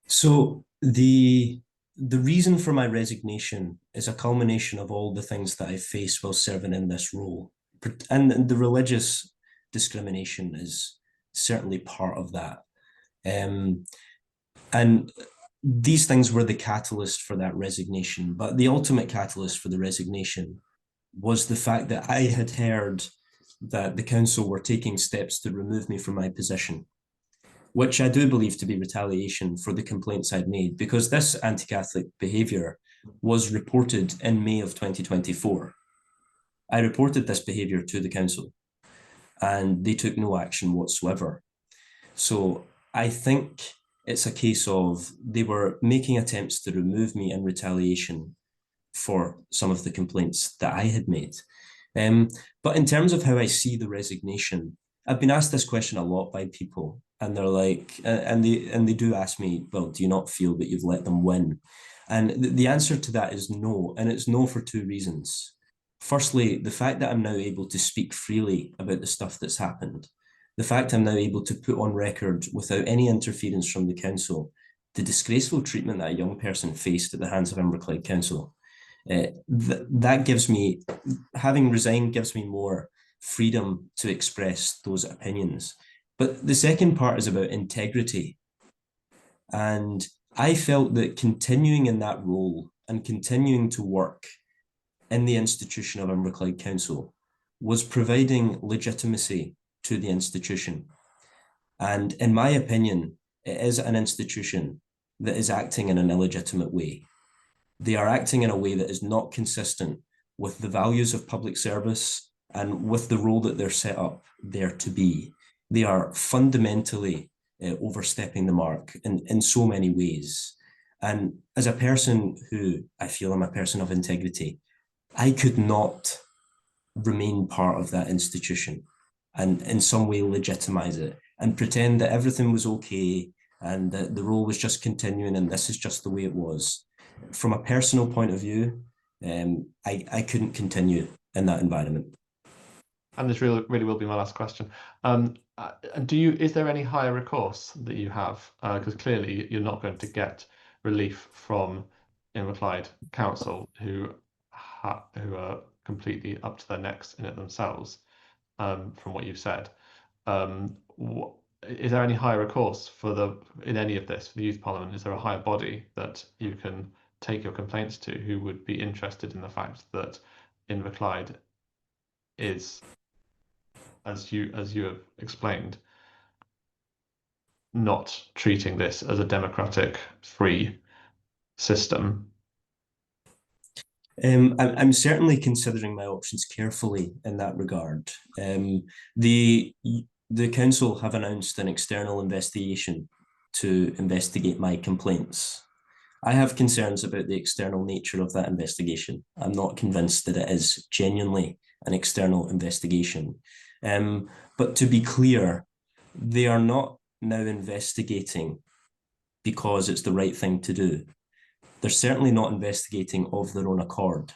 So the the reason for my resignation is a culmination of all the things that I faced while serving in this role. And the religious discrimination is certainly part of that. And these things were the catalyst for that resignation. But the ultimate catalyst for the resignation was the fact that I had heard that the council were taking steps to remove me from my position, which I do believe to be retaliation for the complaints I'd made, because this anti-Catholic behaviour was reported in May of 2024. I reported this behaviour to the council and they took no action whatsoever. So I think it's a case of they were making attempts to remove me in retaliation for some of the complaints that I had made. But in terms of how I see the resignation, I've been asked this question a lot by people, and they're like, and they do ask me, well, do you not feel that you've let them win? And the answer to that is no, and it's no for two reasons. Firstly, the fact that I'm now able to speak freely about the stuff that's happened, the fact I'm now able to put on record without any interference from the council the disgraceful treatment that a young person faced at the hands of Inverclyde Council. That gives me, having resigned gives me more freedom to express those opinions. But the second part is about integrity. And I felt that continuing in that role and continuing to work in the institution of Inverclyde Council was providing legitimacy to the institution. And in my opinion, it is an institution that is acting in an illegitimate way. They are acting in a way that is not consistent with the values of public service and with the role that they're set up there to be. They are fundamentally overstepping the mark in so many ways. And as a person who I feel I'm a person of integrity, I could not remain part of that institution and in some way legitimize it and pretend that everything was okay and that the role was just continuing and this is just the way it was. From a personal point of view, I couldn't continue in that environment. And this really will be my last question. Is there any higher recourse that you have? Because clearly you're not going to get relief from Inverclyde Council, who are completely up to their necks in it themselves, from what you've said. Is there any higher recourse in any of this for the Youth Parliament? Is there a higher body that you can take your complaints to who would be interested in the fact that Inverclyde is, as you have explained, not treating this as a democratic, free system? I'm certainly considering my options carefully in that regard. The council have announced an external investigation to investigate my complaints. I have concerns about the external nature of that investigation. I'm not convinced that it is genuinely an external investigation. But to be clear, they are not now investigating because it's the right thing to do. They're certainly not investigating of their own accord.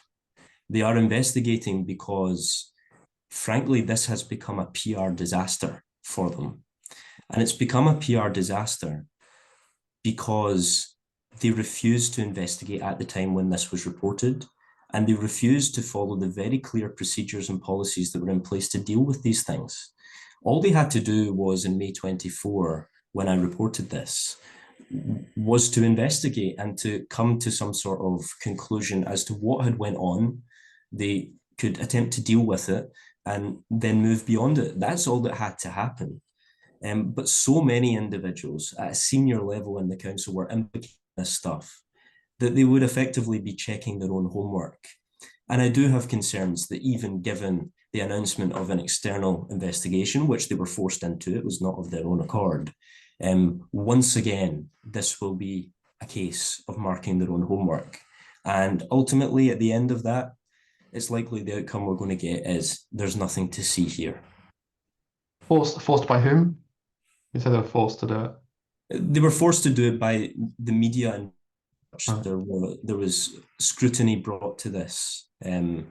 They are investigating because, frankly, this has become a PR disaster for them. And it's become a PR disaster because they refused to investigate at the time when this was reported, and they refused to follow the very clear procedures and policies that were in place to deal with these things. All they had to do was in May 24, when I reported this, was to investigate and to come to some sort of conclusion as to what had went on. They could attempt to deal with it and then move beyond it. That's all that had to happen. But so many individuals at a senior level in the council were implicated in this stuff that they would effectively be checking their own homework. And I do have concerns that even given the announcement of an external investigation, which they were forced into, it was not of their own accord, once again, this will be a case of marking their own homework. And ultimately, at the end of that, it's likely the outcome we're going to get is there's nothing to see here. Forced by whom? You said they were forced to do it. They were forced to do it by the media, and there was scrutiny brought to this. And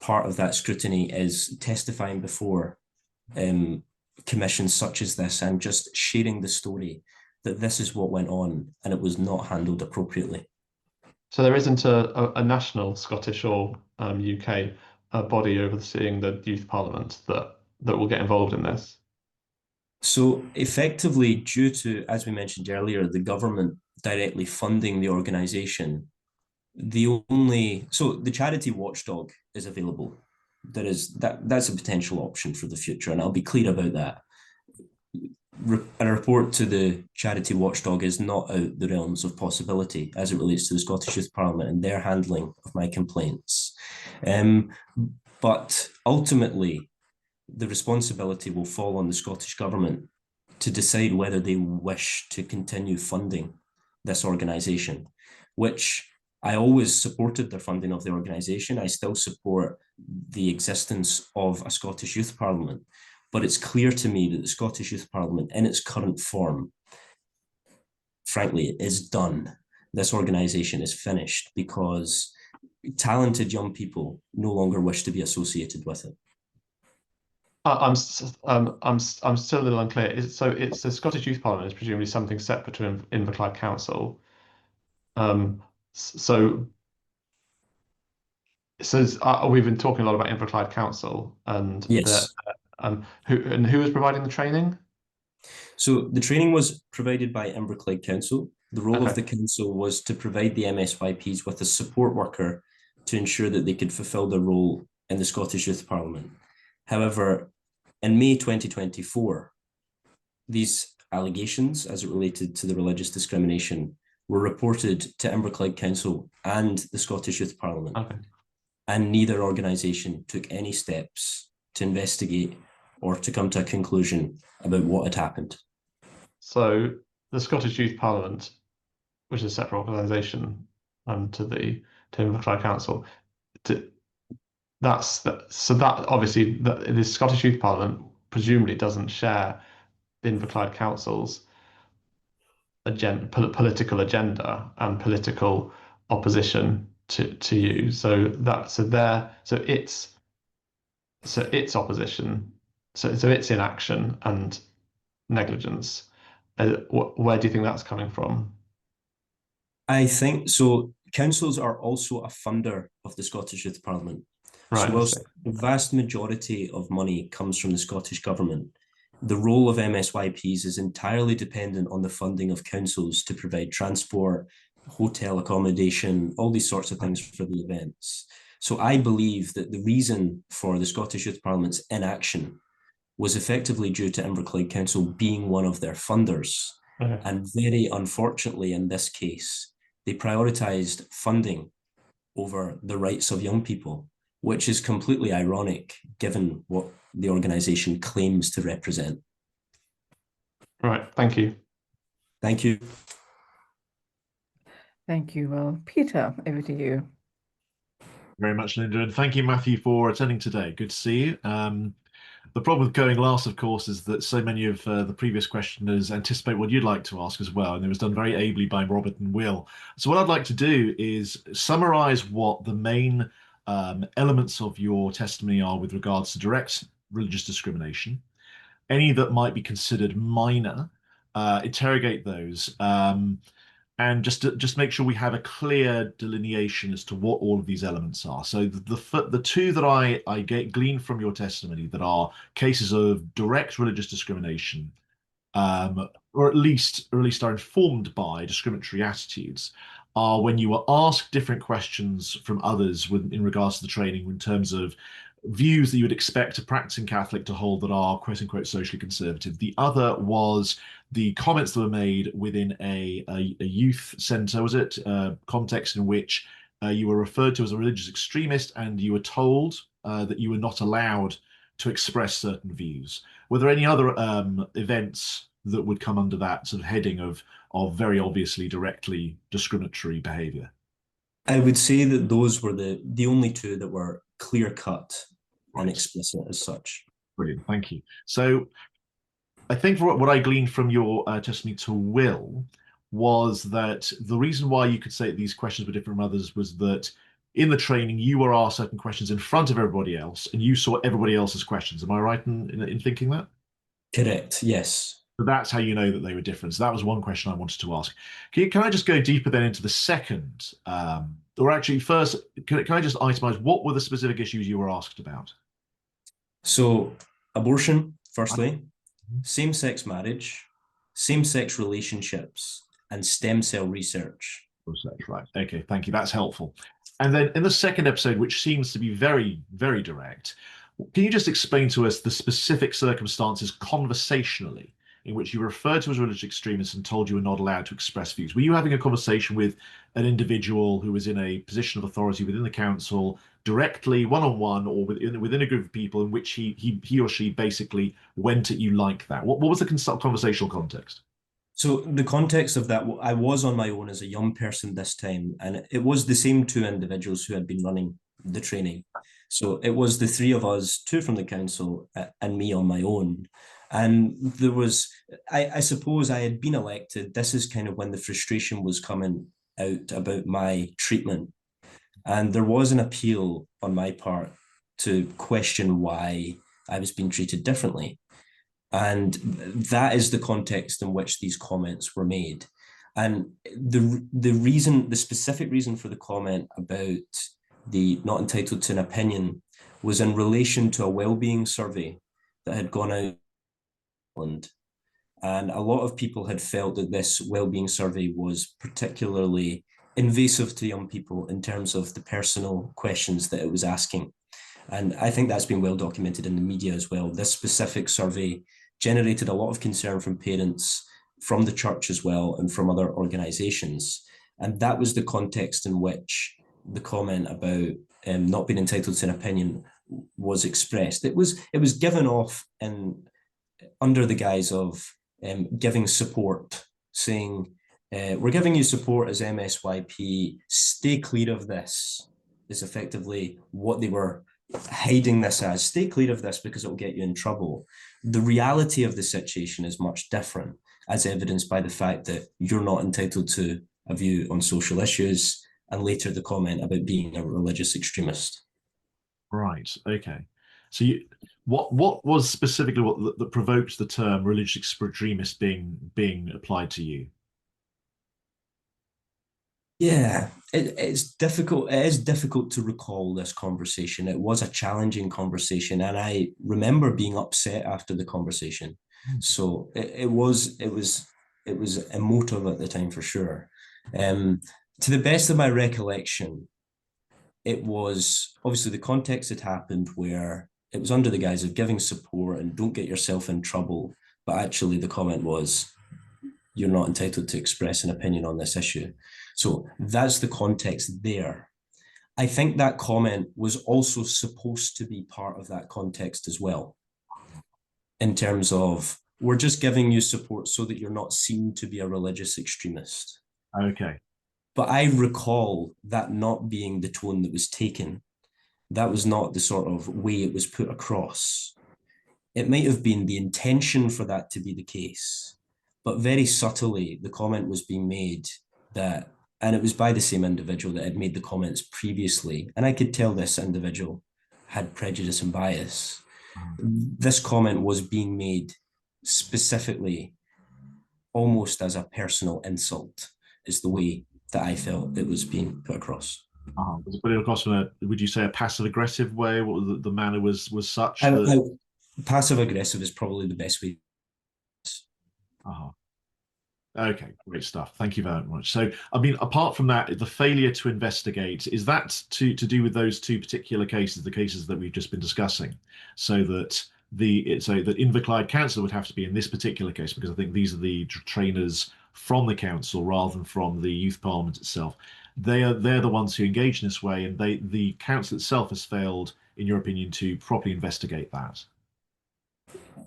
part of that scrutiny is testifying before commissions such as this and just sharing the story that this is what went on and it was not handled appropriately. So there isn't a national Scottish or UK body overseeing the youth parliament that will get involved in this? So effectively, due to, as we mentioned earlier, the government directly funding the organisation, so the charity watchdog is available. That's a potential option for the future, and I'll be clear about that. A report to the charity watchdog is not out the realms of possibility as it relates to the Scottish Youth Parliament and their handling of my complaints. But ultimately, the responsibility will fall on the Scottish Government to decide whether they wish to continue funding this organisation, which I always supported the funding of the organisation. I still support the existence of a Scottish Youth Parliament. But it's clear to me that the Scottish Youth Parliament, in its current form, frankly, is done. This organisation is finished because talented young people no longer wish to be associated with it. I'm still a little unclear. So it's the Scottish Youth Parliament is presumably something separate to Inverclyde Council. So we've been talking a lot about Inverclyde Council and yes. Who was providing the training? So the training was provided by Inverclyde Council. The role of the council was to provide the MSYPs with a support worker to ensure that they could fulfil their role in the Scottish Youth Parliament. However, in May 2024, these allegations as it related to the religious discrimination were reported to Inverclyde Council and the Scottish Youth Parliament. And neither organisation took any steps to investigate or to come to a conclusion about what had happened. So the Scottish Youth Parliament, which is a separate organisation to Inverclyde Council, that obviously the Scottish Youth Parliament presumably doesn't share the Inverclyde Council's political agenda and political opposition to you. So its opposition, so its inaction and negligence. Where do you think that's coming from? I think so. Councils are also a funder of the Scottish Youth Parliament. Right. So whilst the vast majority of money comes from the Scottish Government, the role of MSYPs is entirely dependent on the funding of councils to provide transport, hotel accommodation, all these sorts of things for the events. So I believe that the reason for the Scottish Youth Parliament's inaction was effectively due to Inverclyde Council being one of their funders. And very unfortunately, in this case, they prioritised funding over the rights of young people, which is completely ironic given what the organisation claims to represent. Right, thank you. Thank you. Thank you. Well, Peter, over to you. Very much, Linda, and thank you, Matthew, for attending today. Good to see you. The problem with going last, of course, is that so many of the previous questioners anticipate what you'd like to ask as well, and it was done very ably by Robert and Will. So what I'd like to do is summarise what the main elements of your testimony are with regards to direct religious discrimination, any that might be considered minor, interrogate those, and just make sure we have a clear delineation as to what all of these elements are. So the two that I gleaned from your testimony that are cases of direct religious discrimination, or at least are informed by discriminatory attitudes, are when you were asked different questions from others in regards to the training in terms of views that you would expect a practicing Catholic to hold that are quote unquote socially conservative. The other was the comments that were made within a youth centre, was it, context in which you were referred to as a religious extremist and you were told that you were not allowed to express certain views. Were there any other events that would come under that sort of heading of very obviously directly discriminatory behaviour? I would say that those were the only two that were clear-cut and explicit as such. Brilliant, thank you. So I think what I gleaned from your testimony to Will was that the reason why you could say that these questions were different from others was that in the training you were asked certain questions in front of everybody else and you saw everybody else's questions. Am I right in thinking that? Correct, yes. So that's how you know that they were different. So that was one question I wanted to ask. Can I just go deeper then into the second, or actually first, can I just itemize what were the specific issues you were asked about? So abortion, firstly, same-sex marriage, same-sex relationships, and stem cell research. That's right. Okay, thank you. That's helpful. And then in the second episode, which seems to be very, very direct, can you just explain to us the specific circumstances conversationally in which you were referred to as a religious extremist and told you were not allowed to express views? Were you having a conversation with an individual who was in a position of authority within the council, directly, one-on-one, or within a group of people in which he or she basically went at you like that? What was the conversational context? So the context of that, I was on my own as a young person this time, and it was the same two individuals who had been running the training. So it was the three of us, two from the council and me on my own. And there was, I suppose I had been elected. This is kind of when the frustration was coming out about my treatment. And there was an appeal on my part to question why I was being treated differently. And that is the context in which these comments were made. And the specific reason for the comment about the not entitled to an opinion was in relation to a well-being survey that had gone out. And a lot of people had felt that this well-being survey was particularly invasive to young people in terms of the personal questions that it was asking. And I think that's been well documented in the media as well. This specific survey generated a lot of concern from parents, from the church as well, and from other organizations. And that was the context in which the comment about not being entitled to an opinion was expressed. It was given off under the guise of giving support, saying, we're giving you support as MSYP, stay clear of this, is effectively what they were hiding this as. Stay clear of this because it will get you in trouble. The reality of the situation is much different, as evidenced by the fact that you're not entitled to a view on social issues, and later the comment about being a religious extremist. Right. Okay. So what was specifically that provoked the term religious extremist being applied to you? Yeah, it's difficult. It is difficult to recall this conversation. It was a challenging conversation, and I remember being upset after the conversation. So it was emotive at the time for sure. To the best of my recollection, it was obviously the context had happened where it was under the guise of giving support and don't get yourself in trouble. But actually the comment was, you're not entitled to express an opinion on this issue. So that's the context there. I think that comment was also supposed to be part of that context as well, in terms of, we're just giving you support so that you're not seen to be a religious extremist. Okay. But I recall that not being the tone that was taken. That was not the sort of way it was put across. It might have been the intention for that to be the case, but very subtly, the comment was being made that, and it was by the same individual that had made the comments previously, and I could tell this individual had prejudice and bias. This comment was being made specifically almost as a personal insult, is the way that I felt it was being put across. Was it put across in would you say, a passive-aggressive way? What the manner was such passive-aggressive is probably the best way. Okay, great stuff. Thank you very much. So, I mean, apart from that, the failure to investigate, is that to do with those two particular cases, the cases that we've just been discussing, so that Inverclyde Council would have to be in this particular case, because I think these are the trainers from the council rather than from the youth parliament itself. They're the ones who engage in this way, and the council itself has failed, in your opinion, to properly investigate that.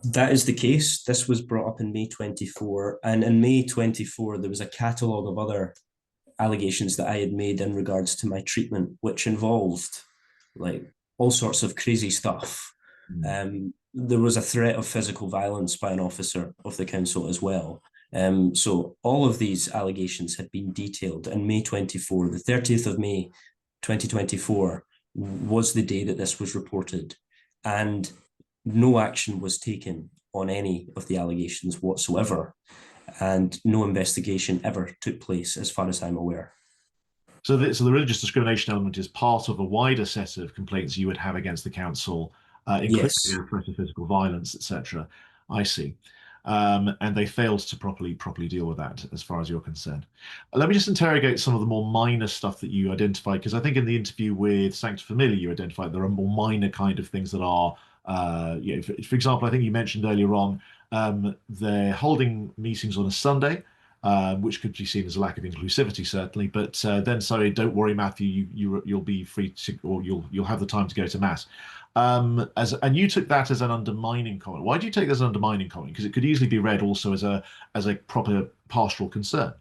That is the case. This was brought up in May 24, and in May 24 there was a catalogue of other allegations that I had made in regards to my treatment, which involved like all sorts of crazy stuff. There was a threat of physical violence by an officer of the council as well. So all of these allegations had been detailed in May 24. The 30th of May 2024 was the day that this was reported, and no action was taken on any of the allegations whatsoever, and no investigation ever took place as far as I'm aware. So the religious discrimination element is part of a wider set of complaints you would have against the council, including Yes. threat of physical violence, etc. I see. And they failed to properly deal with that, as far as you're concerned. Let me just interrogate some of the more minor stuff that you identified, because I think in the interview with Sancta Familia, you identified there are more minor kind of things that are, for example, I think you mentioned earlier on, they're holding meetings on a Sunday. Which could be seen as a lack of inclusivity, certainly. But then, sorry, don't worry, Matthew. You'll be free to, or you'll have the time to go to mass. And you took that as an undermining comment. Why do you take that as an undermining comment? Because it could easily be read also as a proper pastoral concern.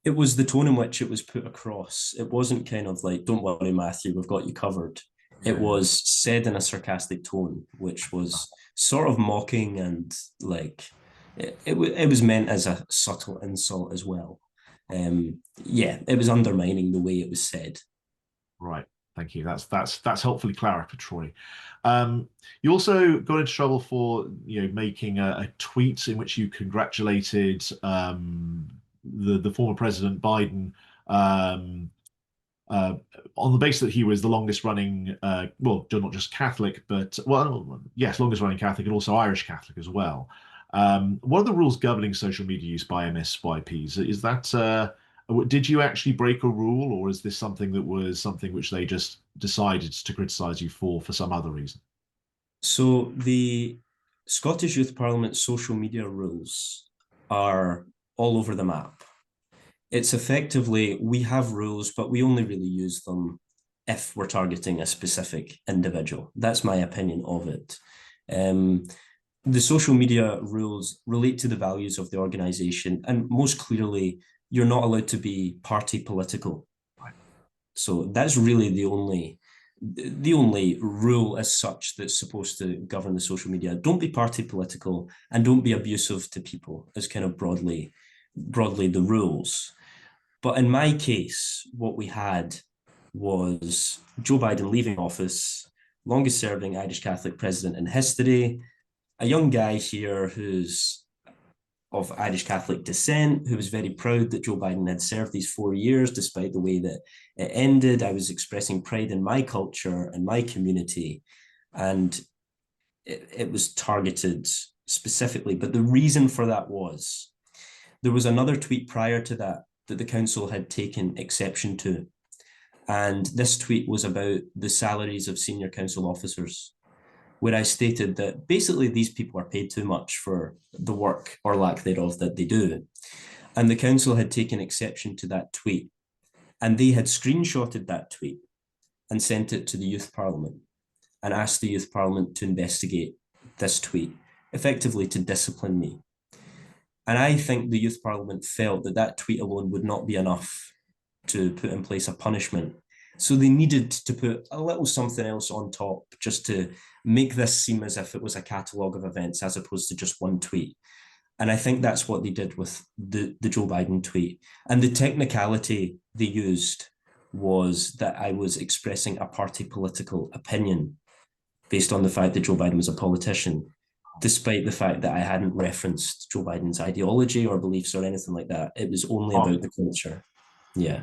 It was the tone in which it was put across. It wasn't kind of like, "Don't worry, Matthew, we've got you covered." It was said in a sarcastic tone, which was sort of mocking, and like it was meant as a subtle insult as well. It was undermining the way it was said. Right. Thank you. That's helpfully clarificatory. You also got into trouble for making a tweet in which you congratulated the former President Biden on the basis that he was the longest running, well, not just Catholic, but, well, yes, longest running Catholic, and also Irish Catholic as well. What are the rules governing social media use by MSYPs? Is that, did you actually break a rule, or is this something which they just decided to criticize you for some other reason? So the Scottish Youth Parliament social media rules are all over the map. It's effectively, we have rules, but we only really use them if we're targeting a specific individual. That's my opinion of it. The social media rules relate to the values of the organization, and most clearly, you're not allowed to be party political. So that's really the only rule as such that's supposed to govern the social media. Don't be party political, and don't be abusive to people, is kind of broadly the rules. But in my case, what we had was Joe Biden leaving office, longest serving Irish Catholic president in history, a young guy here who's of Irish Catholic descent, who was very proud that Joe Biden had served these 4 years, despite the way that it ended. I was expressing pride in my culture and my community, and it was targeted specifically. But the reason for that was there was another tweet prior to that the council had taken exception to. And this tweet was about the salaries of senior council officers, where I stated that basically these people are paid too much for the work or lack thereof that they do. And the council had taken exception to that tweet. And they had screenshotted that tweet and sent it to the Youth Parliament and asked the Youth Parliament to investigate this tweet, effectively to discipline me. And I think the Youth Parliament felt that that tweet alone would not be enough to put in place a punishment. So they needed to put a little something else on top just to make this seem as if it was a catalogue of events as opposed to just one tweet. And I think that's what they did with the Joe Biden tweet. And the technicality they used was that I was expressing a party political opinion based on the fact that Joe Biden was a politician, despite the fact that I hadn't referenced Joe Biden's ideology or beliefs or anything like that. It was only about the culture. Yeah.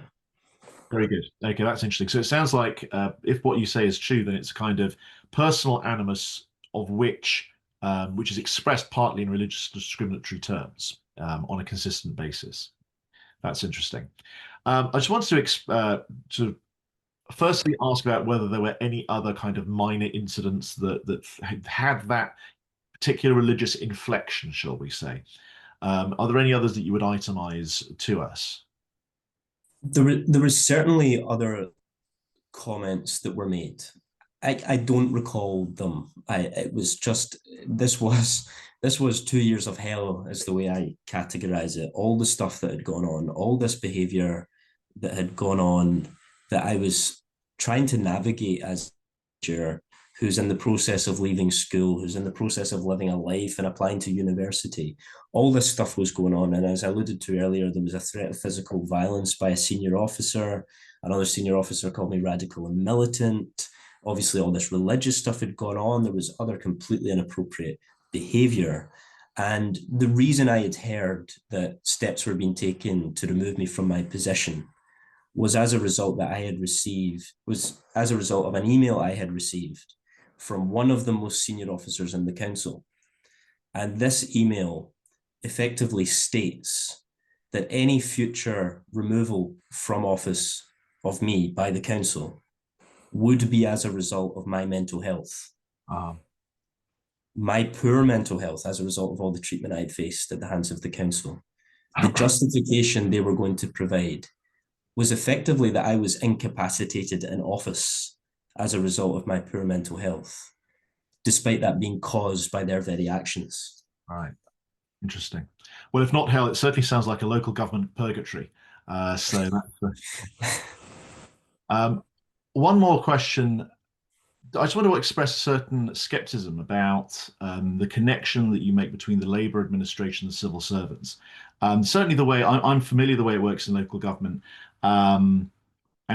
Very good. Okay, that's interesting. So it sounds like if what you say is true, then it's a kind of personal animus of which is expressed partly in religious discriminatory terms on a consistent basis. That's interesting. I just wanted to firstly ask about whether there were any other kind of minor incidents that had that particular religious inflection, shall we say. Are there any others that you would itemize to us? There was certainly other comments that were made. I don't recall them. It was just this was 2 years of hell, is the way I categorize it. All the stuff that had gone on, all this behavior that had gone on, that I was trying to navigate as a teacher who's in the process of leaving school, who's in the process of living a life and applying to university. All this stuff was going on. And as I alluded to earlier, there was a threat of physical violence by a senior officer. Another senior officer called me radical and militant. Obviously, all this religious stuff had gone on. There was other completely inappropriate behaviour. And the reason I had heard that steps were being taken to remove me from my position was as a result of an email I had received from one of the most senior officers in the council. And this email effectively states that any future removal from office of me by the council would be as a result of my mental health. My poor mental health as a result of all the treatment I had faced at the hands of the council. The justification they were going to provide was effectively that I was incapacitated in office as a result of my poor mental health, despite that being caused by their very actions. Right. Interesting. Well, if not hell, it certainly sounds like a local government purgatory. So that's one more question. I just want to express a certain skepticism about the connection that you make between the Labour administration and civil servants. Certainly the way I'm familiar the way it works in local government. And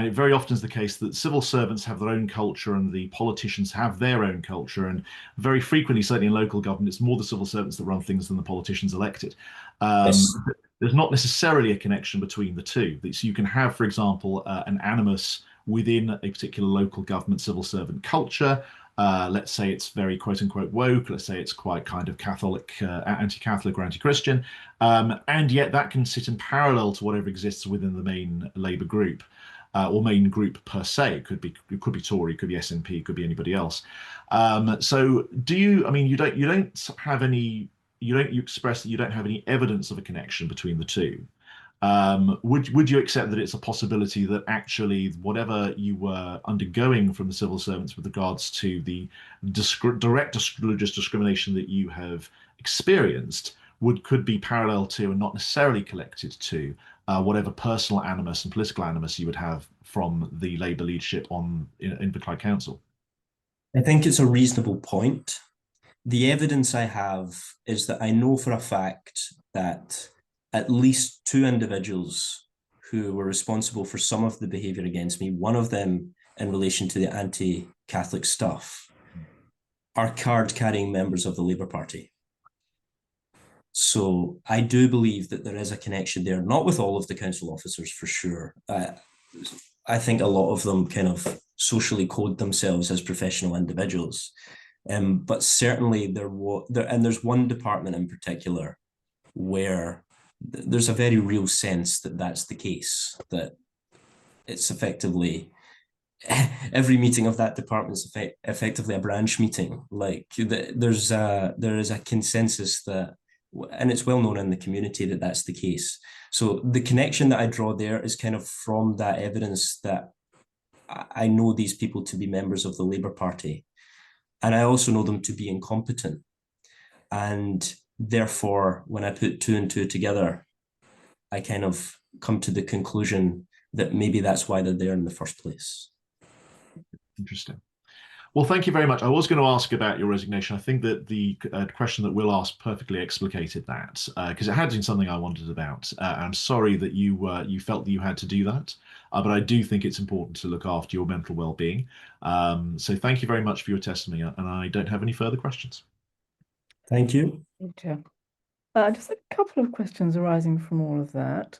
it very often is the case that civil servants have their own culture and the politicians have their own culture. And very frequently, certainly in local government, it's more the civil servants that run things than the politicians elected. Yes. There's not necessarily a connection between the two. So you can have, for example, an animus within a particular local government civil servant culture. Let's say it's very quote unquote woke. Let's say it's quite kind of Catholic, anti-Catholic or anti-Christian. And yet that can sit in parallel to whatever exists within the main Labour group. Or main group per se. It could be Tory, it could be SNP, it could be anybody else. So do you? I mean, you don't have any. You express that you don't have any evidence of a connection between the two. Would you accept that it's a possibility that actually whatever you were undergoing from the civil servants with regards to the direct religious discrimination that you have experienced could be parallel to and not necessarily connected to whatever personal animus and political animus you would have from the Labour leadership in Inverclyde Council? I think it's a reasonable point. The evidence I have is that I know for a fact that at least two individuals who were responsible for some of the behaviour against me, one of them in relation to the anti-Catholic stuff, are card-carrying members of the Labour Party. So I do believe that there is a connection there, not with all of the council officers for sure. I think a lot of them kind of socially code themselves as professional individuals. But certainly there's one department in particular where there's a very real sense that that's the case, that it's effectively every meeting of that department is effectively a branch meeting. Like there is a consensus that, and it's well known in the community that that's the case. So the connection that I draw there is kind of from that evidence that I know these people to be members of the Labour Party, and I also know them to be incompetent. And therefore, when I put two and two together, I kind of come to the conclusion that maybe that's why they're there in the first place. Interesting. Well, thank you very much. I was going to ask about your resignation. I think that the question that Will asked perfectly explicated that, because it had been something I wondered about. I'm sorry that you felt that you had to do that, but I do think it's important to look after your mental well-being. So thank you very much for your testimony, and I don't have any further questions. Thank you. Just a couple of questions arising from all of that.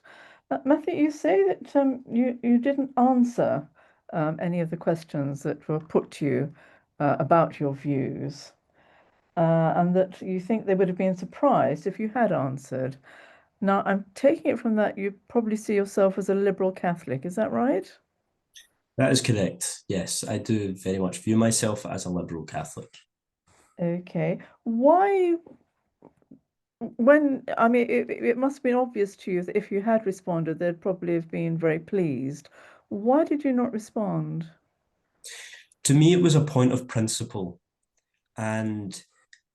Matthew, you say that you didn't answer any of the questions that were put to you about your views, and that you think they would have been surprised if you had answered. Now, I'm taking it from that you probably see yourself as a liberal Catholic. Is that right? That is correct. Yes, I do very much view myself as a liberal Catholic. Okay. Why? I mean, it must have been obvious to you that if you had responded, they'd probably have been very pleased. Why did you not respond? To me, it was a point of principle. And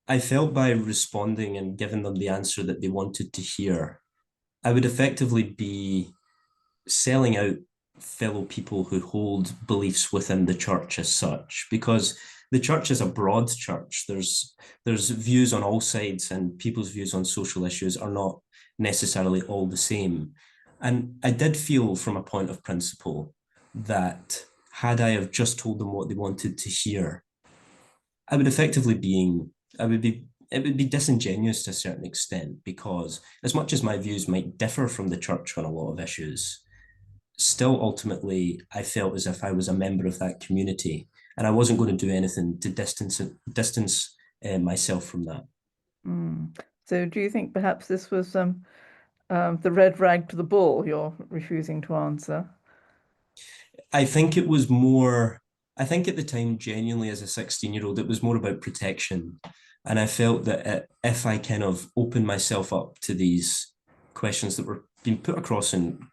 I felt by responding and giving them the answer that they wanted to hear, I would effectively be selling out fellow people who hold beliefs within the church as such, because the church is a broad church. There's views on all sides, and people's views on social issues are not necessarily all the same. And I did feel from a point of principle that had I have just told them what they wanted to hear, I would be it would be disingenuous to a certain extent, because as much as my views might differ from the church on a lot of issues, still ultimately I felt as if I was a member of that community, and I wasn't going to do anything to distance myself from that. So do you think perhaps this was the red rag to the bull you're refusing to answer? I think it was more, I think at the time, genuinely as a 16-year-old, it was more about protection. And I felt that if I kind of opened myself up to these questions that were being put across in,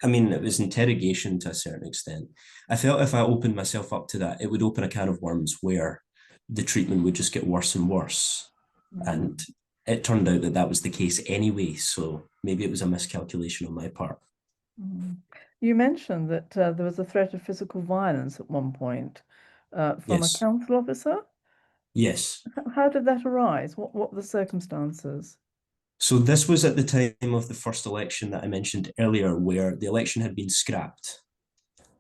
I mean, it was interrogation to a certain extent. I felt if I opened myself up to that, it would open a can of worms where the treatment would just get worse and worse. And it turned out that that was the case anyway. So maybe it was a miscalculation on my part. You mentioned that there was a threat of physical violence at one point from a Yes. council officer. Yes. How did that arise? What were the circumstances? So this was at the time of the first election that I mentioned earlier, where the election had been scrapped.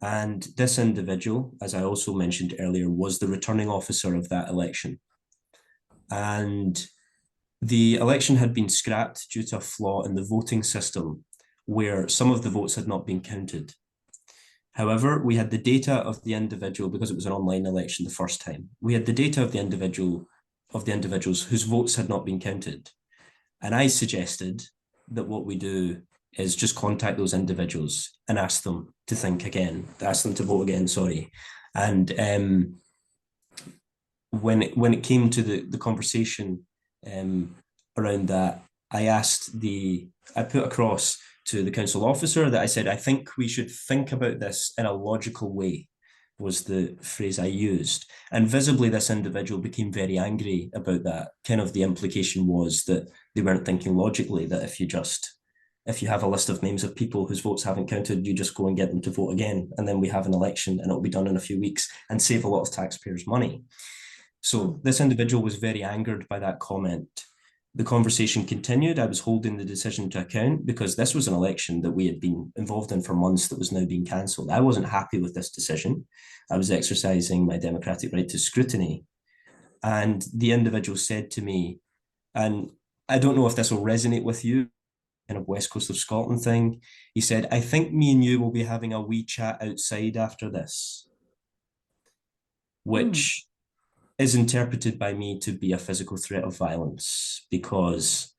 And this individual, as I also mentioned earlier, was the returning officer of that election. And the election had been scrapped due to a flaw in the voting system, where some of the votes had not been counted. However, we had the data of the individual, because it was an online election the first time. We had the data of the individuals whose votes had not been counted. And I suggested that what we do is just contact those individuals and ask them to think again, ask them to vote again, sorry. And when it came to the conversation around that, I put across to the council officer that I said, I think we should think about this in a logical way, was the phrase I used. And visibly, this individual became very angry about that. Kind of the implication was that they weren't thinking logically, that if you have a list of names of people whose votes haven't counted, you just go and get them to vote again. And then we have an election and it'll be done in a few weeks and save a lot of taxpayers' money. So this individual was very angered by that comment. The conversation continued. I was holding the decision to account because this was an election that we had been involved in for months that was now being cancelled. I wasn't happy with this decision. I was exercising my democratic right to scrutiny. And the individual said to me, and I don't know if this will resonate with you, kind of West Coast of Scotland thing. He said, I think me and you will be having a wee chat outside after this, which is interpreted by me to be a physical threat of violence, because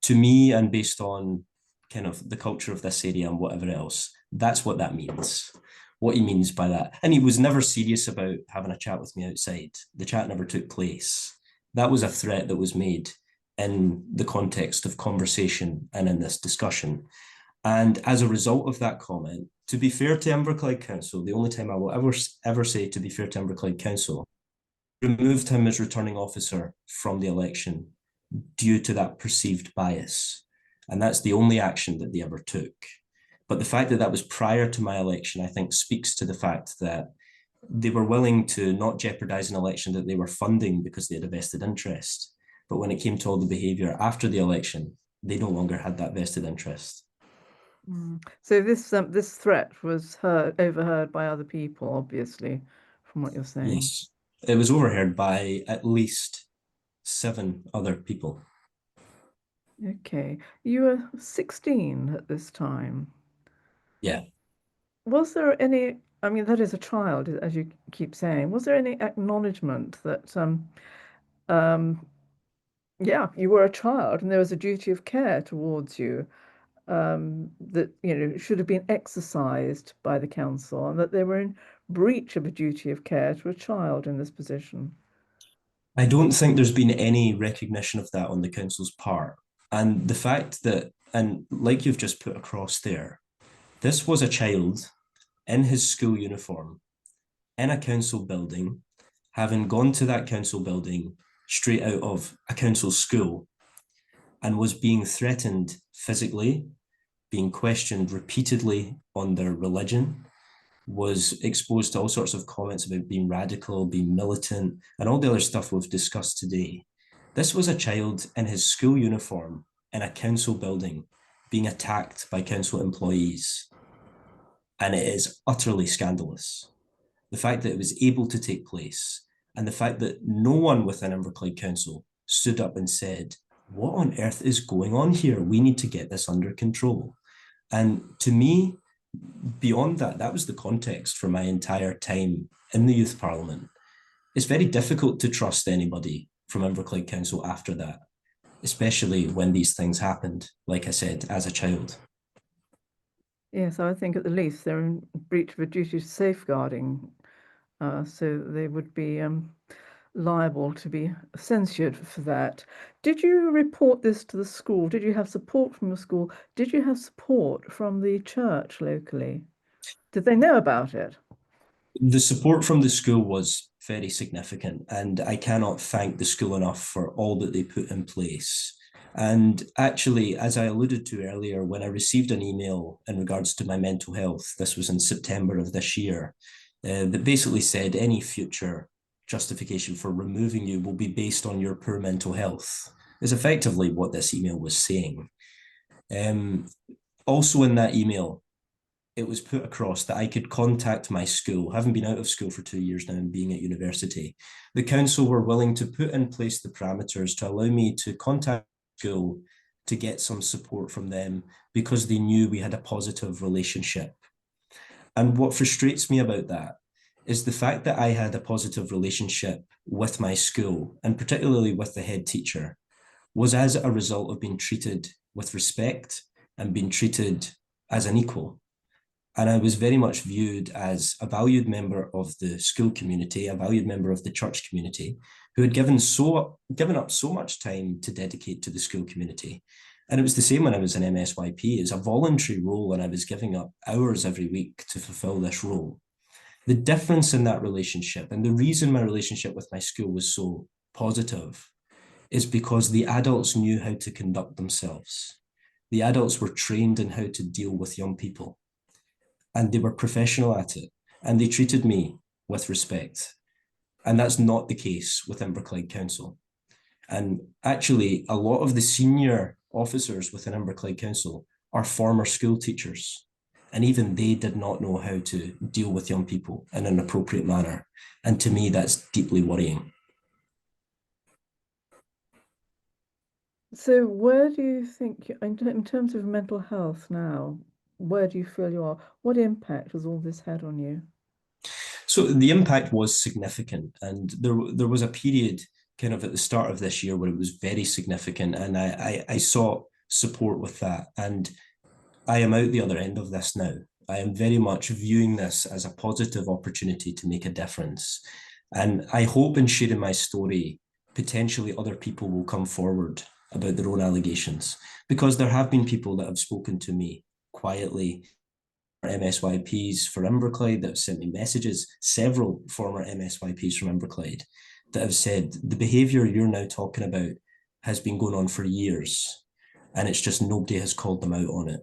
to me, and based on kind of the culture of this area and whatever else, that's what that means, what he means by that. And he was never serious about having a chat with me outside. The chat never took place. That was a threat that was made in the context of conversation and in this discussion. And as a result of that comment, to be fair to Inverclyde Council, the only time I will ever say to be fair to Inverclyde Council, removed him as returning officer from the election due to that perceived bias. And that's the only action that they ever took. But the fact that that was prior to my election, I think speaks to the fact that they were willing to not jeopardize an election that they were funding because they had a vested interest. But when it came to all the behavior after the election, they no longer had that vested interest. So this threat was overheard by other people, obviously, from what you're saying. Yes, it was overheard by at least 7 other people. Okay, you were 16 at this time. Yeah. Was there any, I mean, that is a child, as you keep saying, was there any acknowledgement that, yeah, you were a child and there was a duty of care towards you that, should have been exercised by the council, and that they were in breach of a duty of care to a child in this position? I don't think there's been any recognition of that on the council's part. And the fact that, and like you've just put across there, this was a child in his school uniform in a council building, having gone to that council building straight out of a council school, and was being threatened physically, being questioned repeatedly on their religion, was exposed to all sorts of comments about being radical, being militant, and all the other stuff we've discussed today. This was a child in his school uniform in a council building being attacked by council employees. And it is utterly scandalous. The fact that it was able to take place And the fact that no one within Inverclyde Council stood up and said, what on earth is going on here? We need to get this under control. And to me, beyond that, that was the context for my entire time in the Youth Parliament. It's very difficult to trust anybody from Inverclyde Council after that, especially when these things happened, like I said, as a child. Yes, I think at the least they're in breach of a duty of safeguarding, so they would be liable to be censured for that. Did you report this to the school? Did you have support from the school? Did you have support from the church locally? Did they know about it? The support from the school was very significant, and I cannot thank the school enough for all that they put in place. And actually, as I alluded to earlier, when I received an email in regards to my mental health, this was in September of this year, that basically said any future justification for removing you will be based on your poor mental health, is effectively what this email was saying. Also in that email, it was put across that I could contact my school, having been out of school for 2 years now and being at university. The council were willing to put in place the parameters to allow me to contact school to get some support from them because they knew we had a positive relationship. And what frustrates me about that is the fact that I had a positive relationship with my school, and particularly with the head teacher, was as a result of being treated with respect and being treated as an equal. And I was very much viewed as a valued member of the school community, a valued member of the church community, who had given up so much time to dedicate to the school community. And it was the same when I was in MSYP. It's a voluntary role, and I was giving up hours every week to fulfill this role. The difference in that relationship, and the reason my relationship with my school was so positive, is because the adults knew how to conduct themselves. The adults were trained in how to deal with young people, and they were professional at it, and they treated me with respect. And that's not the case with Inverclyde Council. And actually, a lot of the senior officers within Inverclyde Council are former school teachers, and even they did not know how to deal with young people in an appropriate manner. And to me, that's deeply worrying. So where do you think, in terms of mental health now, where do you feel you are? What impact has all this had on you? So the impact was significant, and there was a period kind of at the start of this year where it was very significant, and I sought support with that, and I am out the other end of this now. I am very much viewing this as a positive opportunity to make a difference, and I hope in sharing my story, potentially other people will come forward about their own allegations, because there have been people that have spoken to me quietly, MSYPs for Inverclyde that have sent me messages, several former MSYPs from Inverclyde that have said the behaviour you're now talking about has been going on for years, and it's just nobody has called them out on it.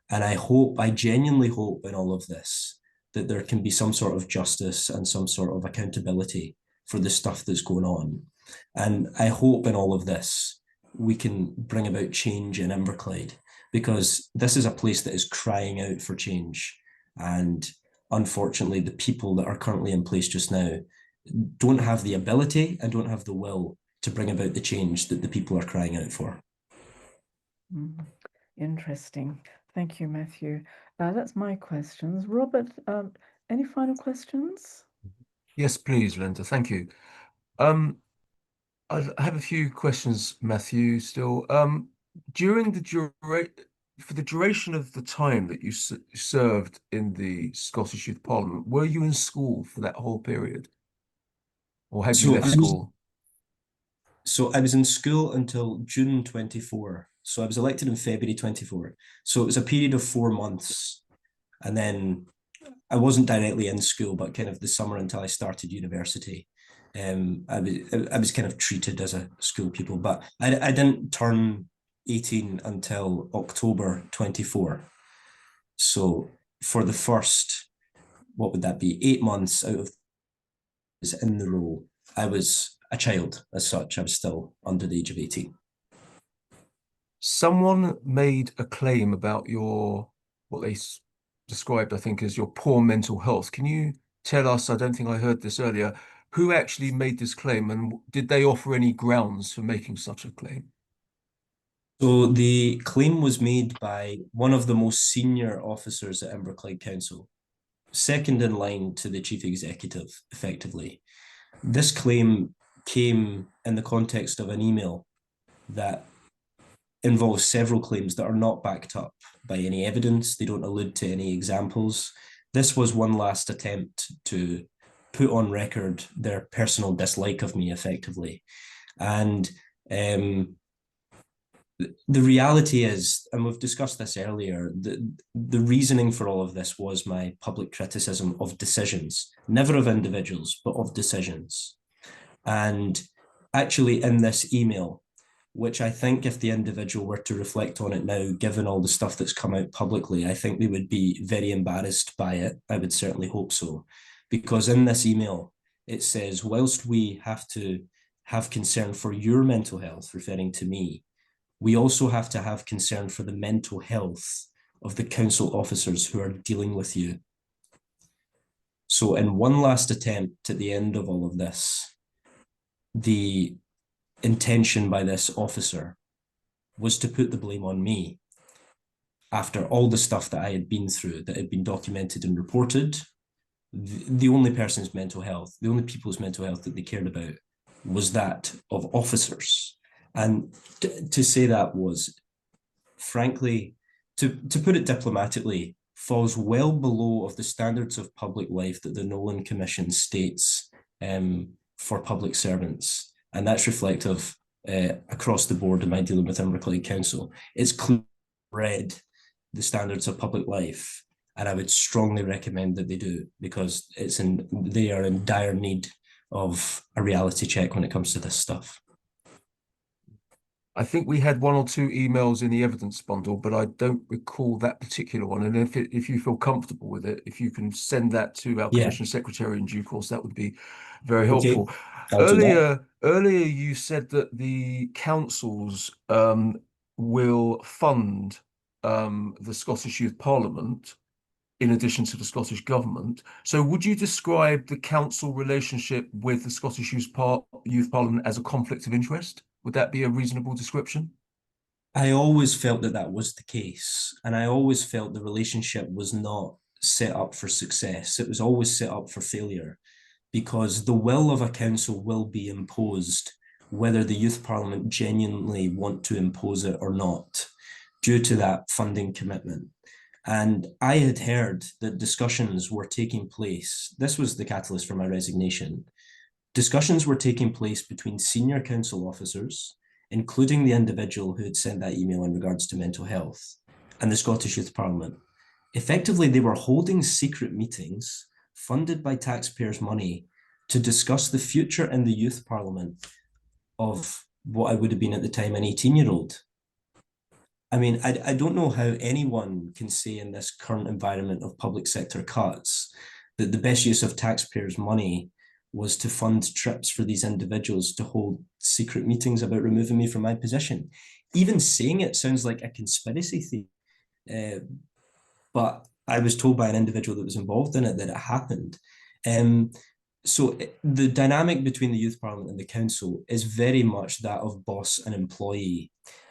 And I genuinely hope in all of this that there can be some sort of justice and some sort of accountability for the stuff that's going on. And I hope in all of this we can bring about change in Inverclyde, because this is a place that is crying out for change. And unfortunately, the people that are currently in place just now don't have the ability and don't have the will to bring about the change that the people are crying out for. Interesting. Thank you, Matthew. That's my questions. Robert, any final questions? Yes, please, Linda. Thank you. I have a few questions, Matthew, still. During for the duration of the time that you served in the Scottish Youth Parliament, were you in school for that whole period? Or had you left school? So I was in school until June 24. So I was elected in February 24. So it was a period of 4 months. And then I wasn't directly in school, but kind of the summer until I started university. I was kind of treated as a school pupil, but I didn't turn 18 until October 24. So for the first, what would that be, 8 months out of in the role, I was a child as such. I was still under the age of 18. Someone made a claim about what they described, I think, as your poor mental health. Can you tell us, I don't think I heard this earlier, Who actually made this claim, and did they offer any grounds for making such a claim? So the claim was made by one of the most senior officers at Inverclyde Council, second in line to the chief executive, effectively. This claim came in the context of an email that involves several claims that are not backed up by any evidence. They don't allude to any examples. This was one last attempt to put on record their personal dislike of me, effectively. And the reality is, and we've discussed this earlier, the reasoning for all of this was my public criticism of decisions, never of individuals, but of decisions. And actually in this email, which I think if the individual were to reflect on it now, given all the stuff that's come out publicly, I think they would be very embarrassed by it. I would certainly hope so. Because in this email, it says, whilst we have to have concern for your mental health, referring to me, we also have to have concern for the mental health of the council officers who are dealing with you. So in one last attempt at the end of all of this, the intention by this officer was to put the blame on me after all the stuff that I had been through, that had been documented and reported. The only person's mental health, the only people's mental health that they cared about was that of officers. And to say that was, frankly, to put it diplomatically, falls well below of the standards of public life that the Nolan Commission states for public servants. And that's reflective across the board in my dealing with Inverclyde Council. It's clearly read the standards of public life, and I would strongly recommend that they do, because they are in dire need of a reality check when it comes to this stuff. I think we had one or two emails in the evidence bundle, but I don't recall that particular one. And if you feel comfortable with it, if you can send that to our Commissioner Secretary in due course, that would be very helpful. Earlier you said that the councils will fund the Scottish Youth Parliament in addition to the Scottish Government. So would you describe the council relationship with the Scottish Youth Parliament as a conflict of interest? Would that be a reasonable description? I always felt that that was the case. And I always felt the relationship was not set up for success. It was always set up for failure, because the will of a council will be imposed, whether the Youth Parliament genuinely want to impose it or not, due to that funding commitment. And I had heard that discussions were taking place. This was the catalyst for my resignation. Discussions were taking place between senior council officers, including the individual who had sent that email in regards to mental health, and the Scottish Youth Parliament. Effectively, they were holding secret meetings funded by taxpayers' money to discuss the future in the Youth Parliament of what I would have been at the time an 18-year-old. I mean, I don't know how anyone can say in this current environment of public sector cuts that the best use of taxpayers' money was to fund trips for these individuals to hold secret meetings about removing me from my position. Even saying it sounds like a conspiracy theory. But I was told by an individual that was involved in it that it happened. So the dynamic between the Youth Parliament and the Council is very much that of boss and employee.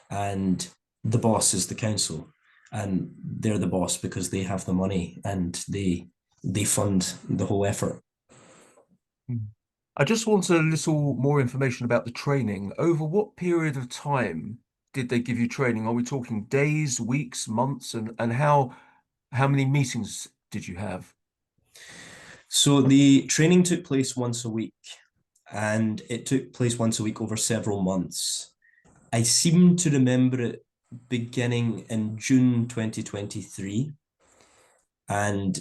And the boss is the Council. And they're the boss because they have the money and they fund the whole effort. I just want a little more information about the training. Over what period of time did they give you training? Are we talking days, weeks, months, and how many meetings did you have? So the training took place once a week, and it took place once a week over several months. I seem to remember it beginning in June 2023, and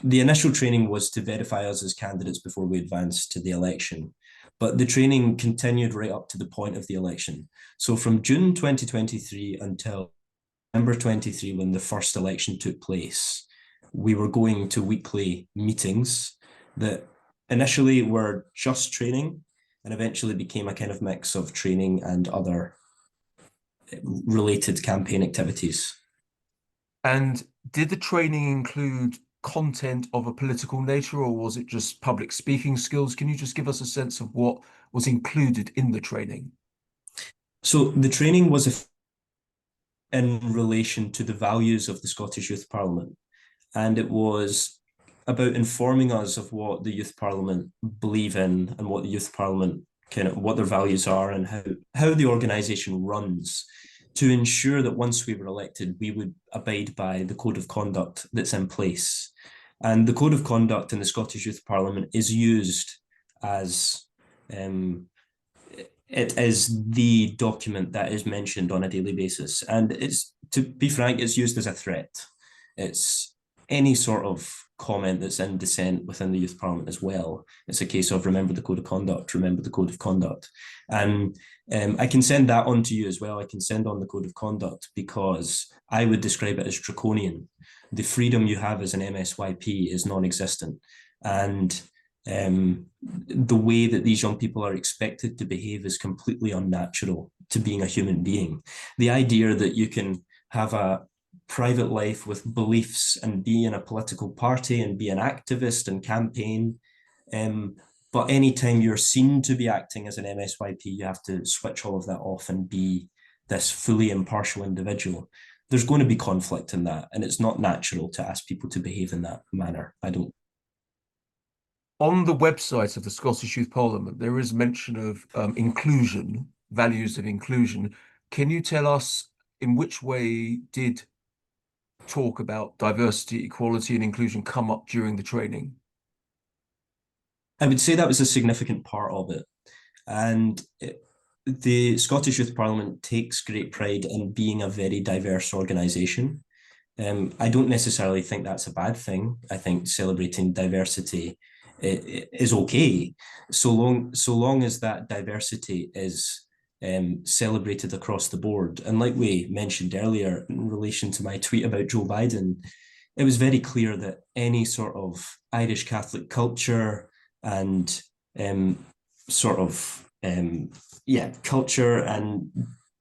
the initial training was to verify us as candidates before we advanced to the election. But the training continued right up to the point of the election. So from June 2023 until November 23, when the first election took place, we were going to weekly meetings that initially were just training and eventually became a kind of mix of training and other related campaign activities. And did the training include content of a political nature, or was it just public speaking skills? Can you just give us a sense of what was included in the training? So the training was in relation to the values of the Scottish Youth Parliament, and it was about informing us of what the Youth Parliament believe in and what the Youth Parliament what their values are and how the organisation runs, to ensure that once we were elected, we would abide by the code of conduct that's in place. And the code of conduct in the Scottish Youth Parliament is used as it is the document that is mentioned on a daily basis. And it's, to be frank, it's used as a threat. It's any sort of comment that's in dissent within the Youth Parliament as well. It's a case of remember the code of conduct, remember the code of conduct. And I can send that on to you as well. I can send on the code of conduct because I would describe it as draconian. The freedom you have as an MSYP is non-existent. And the way that these young people are expected to behave is completely unnatural to being a human being. The idea that you can have a private life with beliefs and be in a political party and be an activist and campaign, but anytime you're seen to be acting as an MSYP, you have to switch all of that off and be this fully impartial individual. There's going to be conflict in that, and it's not natural to ask people to behave in that manner. I don't. On the website of the Scottish Youth Parliament, there is mention of inclusion, values of inclusion. Can you tell us in which way did talk about diversity, equality, and inclusion come up during the training? I would say that was a significant part of it. And the Scottish Youth Parliament takes great pride in being a very diverse organisation. I don't necessarily think that's a bad thing. I think celebrating diversity is okay, so long as that diversity is celebrated across the board. And like we mentioned earlier, in relation to my tweet about Joe Biden, it was very clear that any sort of Irish Catholic culture and culture and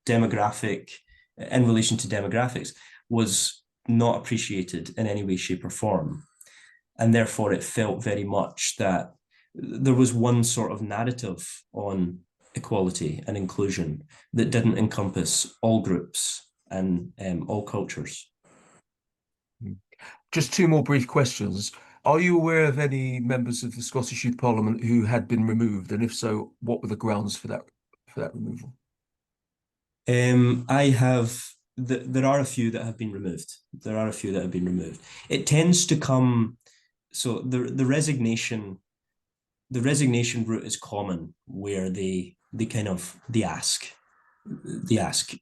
demographic in relation to demographics was not appreciated in any way, shape, or form. And therefore, it felt very much that there was one sort of narrative on equality and inclusion that didn't encompass all groups and all cultures. Just two more brief questions. Are you aware of any members of the Scottish Youth Parliament who had been removed? And if so, what were the grounds for that removal? I have. There are a few that have been removed. There are a few that have been removed. It tends to come. So the resignation route is common, where they ask,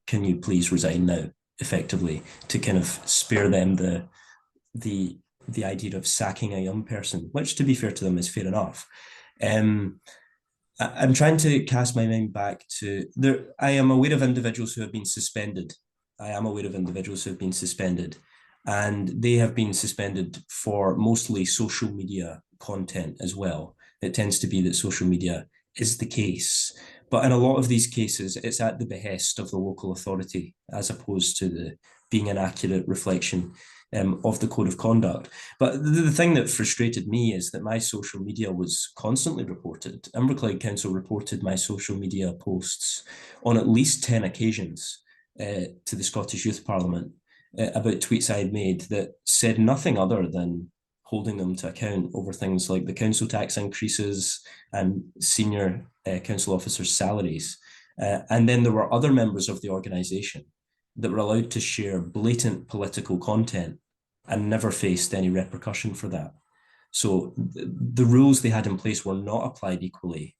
can you please resign now, effectively, to kind of spare them the idea of sacking a young person, which, to be fair to them, is fair enough. I'm trying to cast my mind back to there. I am aware of individuals who have been suspended. And they have been suspended for mostly social media content as well. It tends to be that social media is the case. But in a lot of these cases, it's at the behest of the local authority, as opposed to being an accurate reflection of the code of conduct. But the thing that frustrated me is that my social media was constantly reported. Inverclyde Council reported my social media posts on at least 10 occasions to the Scottish Youth Parliament about tweets I had made that said nothing other than holding them to account over things like the council tax increases and senior council officers' salaries. And then there were other members of the organisation that were allowed to share blatant political content and never faced any repercussion for that. So the rules they had in place were not applied equally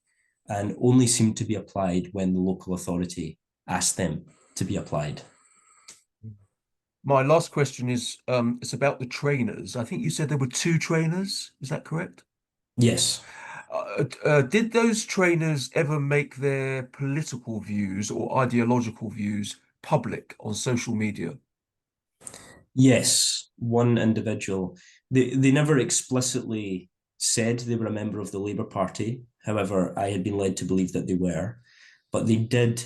and only seemed to be applied when the local authority asked them to be applied. My last question is, it's about the trainers. I think you said there were 2 trainers. Is that correct? Yes. Did those trainers ever make their political views or ideological views public on social media? Yes, one individual. They never explicitly said they were a member of the Labour Party. However, I had been led to believe that they were, but they did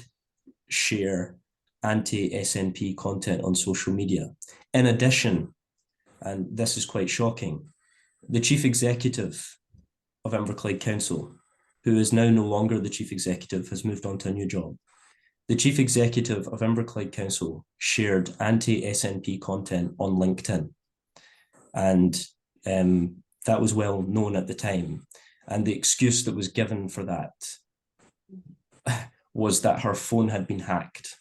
share anti-SNP content on social media. In addition, and this is quite shocking. The chief executive of Inverclyde Council, who is now no longer the chief executive, has moved on to a new job. The chief executive of Inverclyde Council shared anti-SNP content on LinkedIn, and that was well known at the time. And the excuse that was given for that was that her phone had been hacked.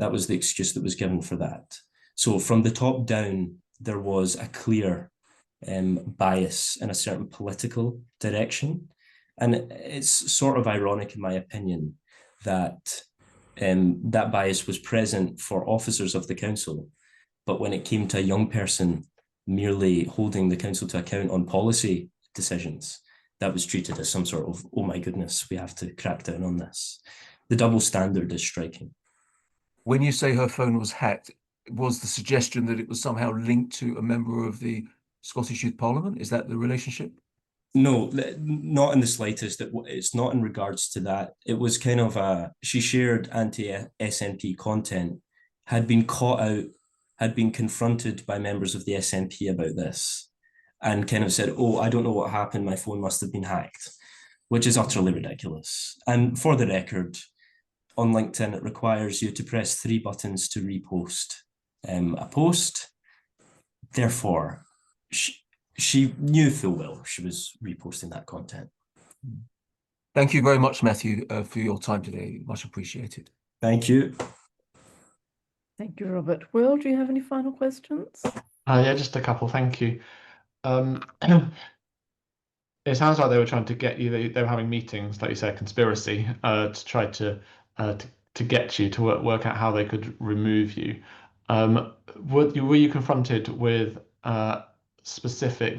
That was the excuse that was given for that. So from the top down, there was a clear bias in a certain political direction. And it's sort of ironic, in my opinion, that that bias was present for officers of the council. But when it came to a young person merely holding the council to account on policy decisions, that was treated as some sort of, oh my goodness, we have to crack down on this. The double standard is striking. When you say her phone was hacked, was the suggestion that it was somehow linked to a member of the Scottish Youth Parliament? Is that the relationship? No, not in the slightest. It's not in regards to that. It was kind of she shared anti-SNP content, had been caught out, had been confronted by members of the SNP about this, and kind of said, oh, I don't know what happened. My phone must have been hacked, which is utterly ridiculous. And for the record, on LinkedIn, it requires you to press 3 buttons to repost a post. Therefore, she knew full well she was reposting that content. Thank you very much, Matthew, for your time today. Much appreciated. Thank you. Thank you, Robert. Will, do you have any final questions? Yeah, just a couple. Thank you. It sounds like they were trying to get you. They were having meetings, like you said, conspiracy, to try to get you to work out how they could remove you. Were you confronted with specific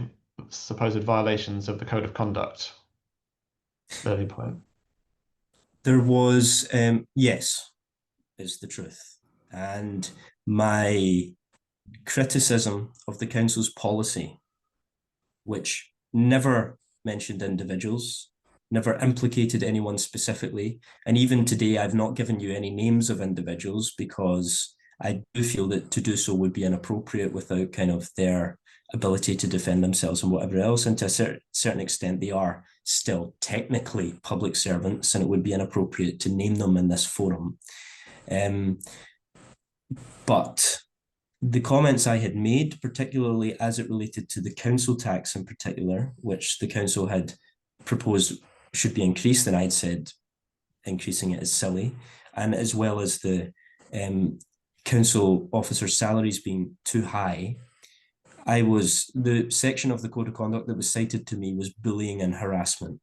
supposed violations of the code of conduct at any point? There was, yes, is the truth. And my criticism of the council's policy, which never mentioned individuals, never implicated anyone specifically. And even today, I've not given you any names of individuals because I do feel that to do so would be inappropriate without kind of their ability to defend themselves and whatever else. And to a certain extent, they are still technically public servants, and it would be inappropriate to name them in this forum. But the comments I had made, particularly as it related to the council tax in particular, which the council had proposed should be increased, and I'd said increasing it is silly, and as well as the council officers' salaries being too high, the section of the code of conduct that was cited to me was bullying and harassment.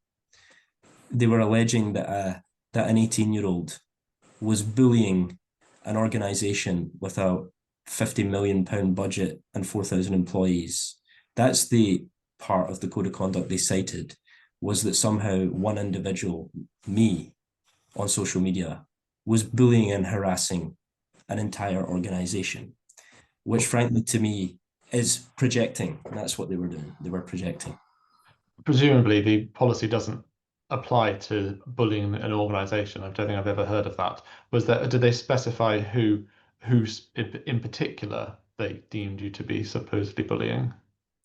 They were alleging that an 18-year-old was bullying an organisation with a £50 million budget and 4,000 employees. That's the part of the code of conduct they cited, was that somehow one individual, me, on social media, was bullying and harassing an entire organisation, which frankly to me is projecting. That's what they were doing. They were projecting. Presumably the policy doesn't apply to bullying an organisation. I don't think I've ever heard of that. Did they specify who in particular they deemed you to be supposedly bullying?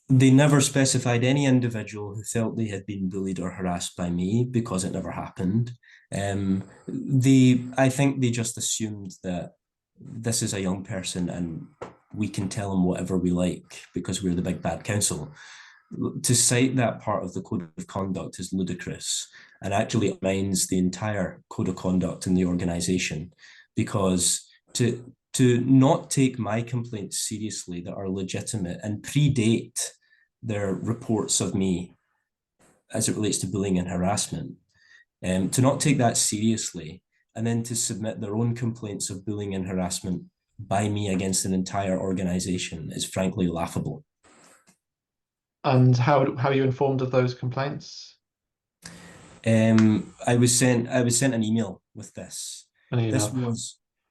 They never specified any individual who felt they had been bullied or harassed by me, because it never happened. I think they just assumed that this is a young person and we can tell them whatever we like because we're the big bad council. To cite that part of the code of conduct is ludicrous, and actually it undermines the entire code of conduct in the organisation, because to not take my complaints seriously that are legitimate and predate their reports of me as it relates to bullying and harassment, to not take that seriously and then to submit their own complaints of bullying and harassment by me against an entire organisation is frankly laughable. And how are you informed of those complaints? I was sent an email with this.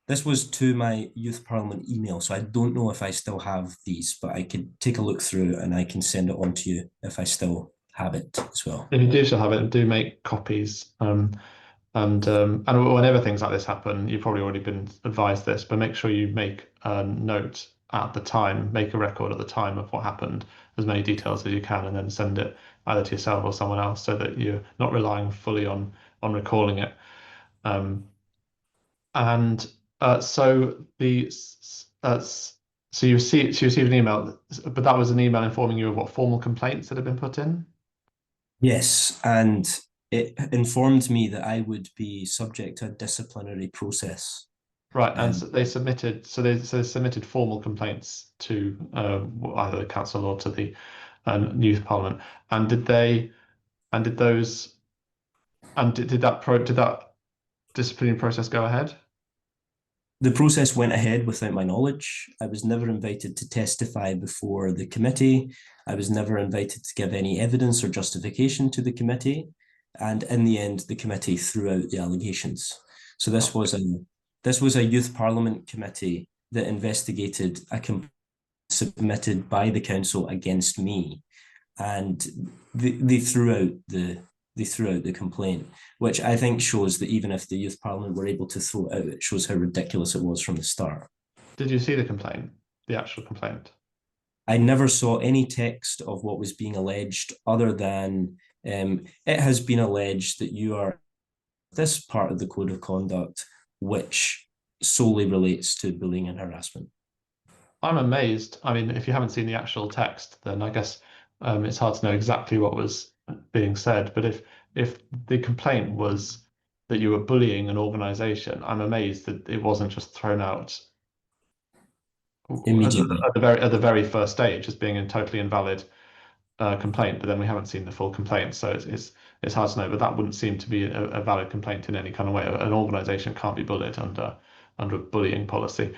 This was to my Youth Parliament email, so I don't know if I still have these, but I could take a look through and I can send it on to you if I still have it as well. If you do still have it, do make copies. And whenever things like this happen, you've probably already been advised this, but make sure you make a note at the time, make a record at the time of what happened, as many details as you can, and then send it either to yourself or someone else, so that you're not relying fully on recalling it. And so so you received an email, but that was an email informing you of what formal complaints that had been put in? Yes, and it informed me that I would be subject to a disciplinary process. Right, and so they submitted formal complaints to either the council or to the youth parliament. And did that disciplinary process go ahead? The process went ahead without my knowledge. I was never invited to testify before the committee. I was never invited to give any evidence or justification to the committee. And in the end, the committee threw out the allegations. So this was a youth parliament committee that investigated a complaint submitted by the council against me, and they threw out the complaint, which I think shows that even if the youth parliament were able to throw it out, it shows how ridiculous it was from the start. Did you see the complaint, the actual complaint? I never saw any text of what was being alleged, other than it has been alleged that you are this part of the code of conduct, which solely relates to bullying and harassment. I'm amazed. I mean, if you haven't seen the actual text, then I guess it's hard to know exactly what was being said. But if the complaint was that you were bullying an organization, I'm amazed that it wasn't just thrown out immediately at the very first stage as being a totally invalid complaint. But then we haven't seen the full complaint, so it's hard to know. But that wouldn't seem to be a valid complaint in any kind of way. An organization can't be bullied under a bullying policy.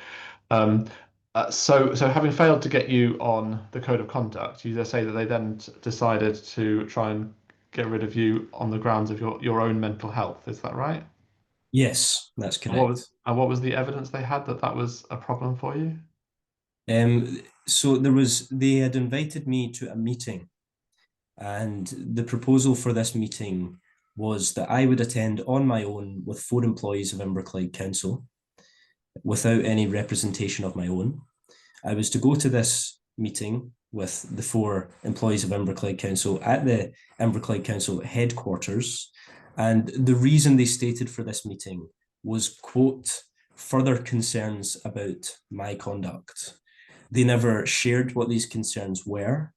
So having failed to get you on the code of conduct, you just say that they then decided to try and get rid of you on the grounds of your own mental health. Is that right? Yes, that's correct. What was the evidence they had that was a problem for you? So they had invited me to a meeting, and the proposal for this meeting was that I would attend on my own with 4 employees of Inverclyde Council, without any representation of my own. I was to go to this meeting with the 4 employees of Inverclyde Council at the Inverclyde Council headquarters. And the reason they stated for this meeting was, quote, further concerns about my conduct. They never shared what these concerns were.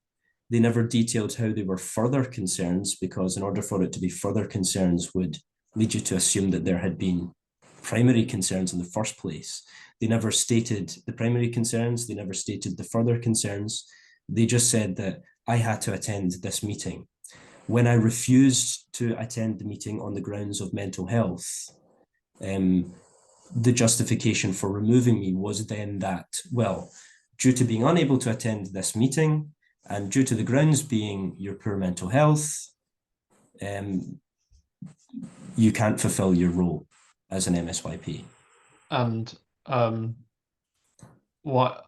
They never detailed how they were further concerns, because in order for it to be further concerns would lead you to assume that there had been primary concerns in the first place. They never stated the primary concerns. They never stated the further concerns. They just said that I had to attend this meeting. When I refused to attend the meeting on the grounds of mental health, the justification for removing me was then that, well, due to being unable to attend this meeting and due to the grounds being your poor mental health, you can't fulfill your role as an MSYP. And what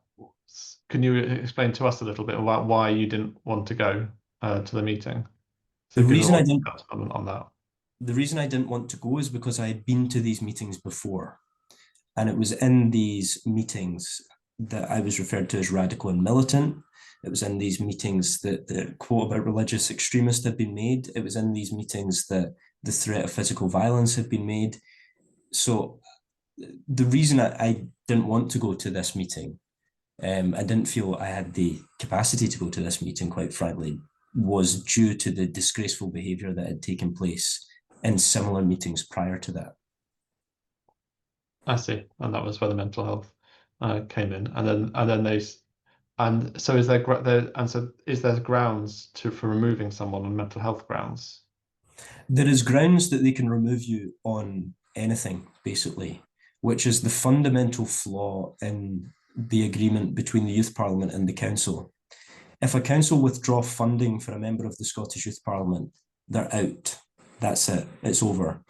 can you explain to us a little bit about why you didn't want to go to the meeting? The reason I didn't want to go is because I had been to these meetings before, and it was in these meetings that I was referred to as radical and militant. It was in these meetings that the quote about religious extremist had been made. It was in these meetings that the threat of physical violence had been made. So the reason I didn't want to go to this meeting, I didn't feel I had the capacity to go to this meeting, quite frankly, was due to the disgraceful behaviour that had taken place in similar meetings prior to that. I see, and that was where the mental health came in, so is there grounds for removing someone on mental health grounds? There is grounds that they can remove you on anything, basically, which is the fundamental flaw in the agreement between the Youth Parliament and the Council. If a council withdraw funding for a member of the Scottish Youth Parliament, they're out. That's it. It's over.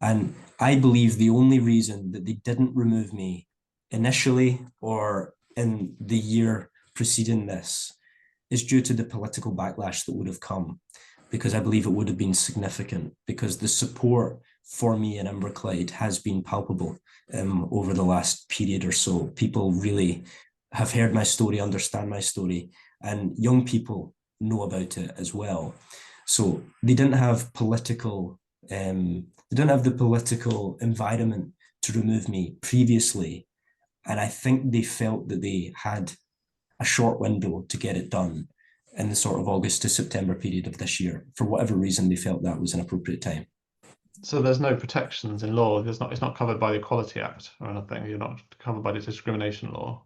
And I believe the only reason that they didn't remove me initially or in the year preceding this is due to the political backlash that would have come, because I believe it would have been significant, because the support for me in Inverclyde has been palpable over the last period or so. People really have heard my story, understand my story, and young people know about it as well. So they didn't have the political environment to remove me previously, and I think they felt that they had a short window to get it done in the sort of August to September period of this year. For whatever reason, they felt that was an appropriate time. So there's no protections in law. It's not covered by the Equality Act or anything. You're not covered by the discrimination law.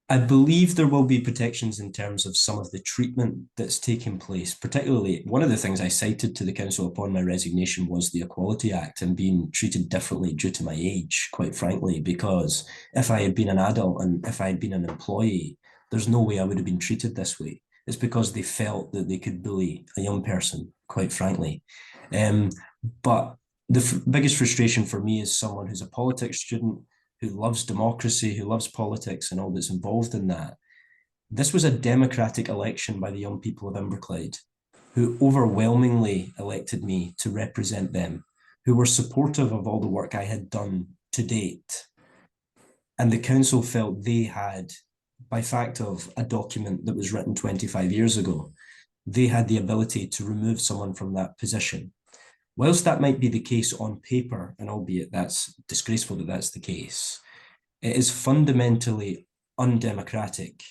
I believe there will be protections in terms of some of the treatment that's taking place. Particularly, one of the things I cited to the council upon my resignation was the Equality Act and being treated differently due to my age, quite frankly, because if I had been an adult and if I had been an employee, there's no way I would have been treated this way. It's because they felt that they could bully a young person, quite frankly. But the biggest frustration for me is someone who's a politics student, who loves democracy, who loves politics and all that's involved in that. This was a democratic election by the young people of Inverclyde, who overwhelmingly elected me to represent them, who were supportive of all the work I had done to date. And the council felt they had, by fact of a document that was written 25 years ago, they had the ability to remove someone from that position. Whilst that might be the case on paper, and albeit that's disgraceful that that's the case, it is fundamentally undemocratic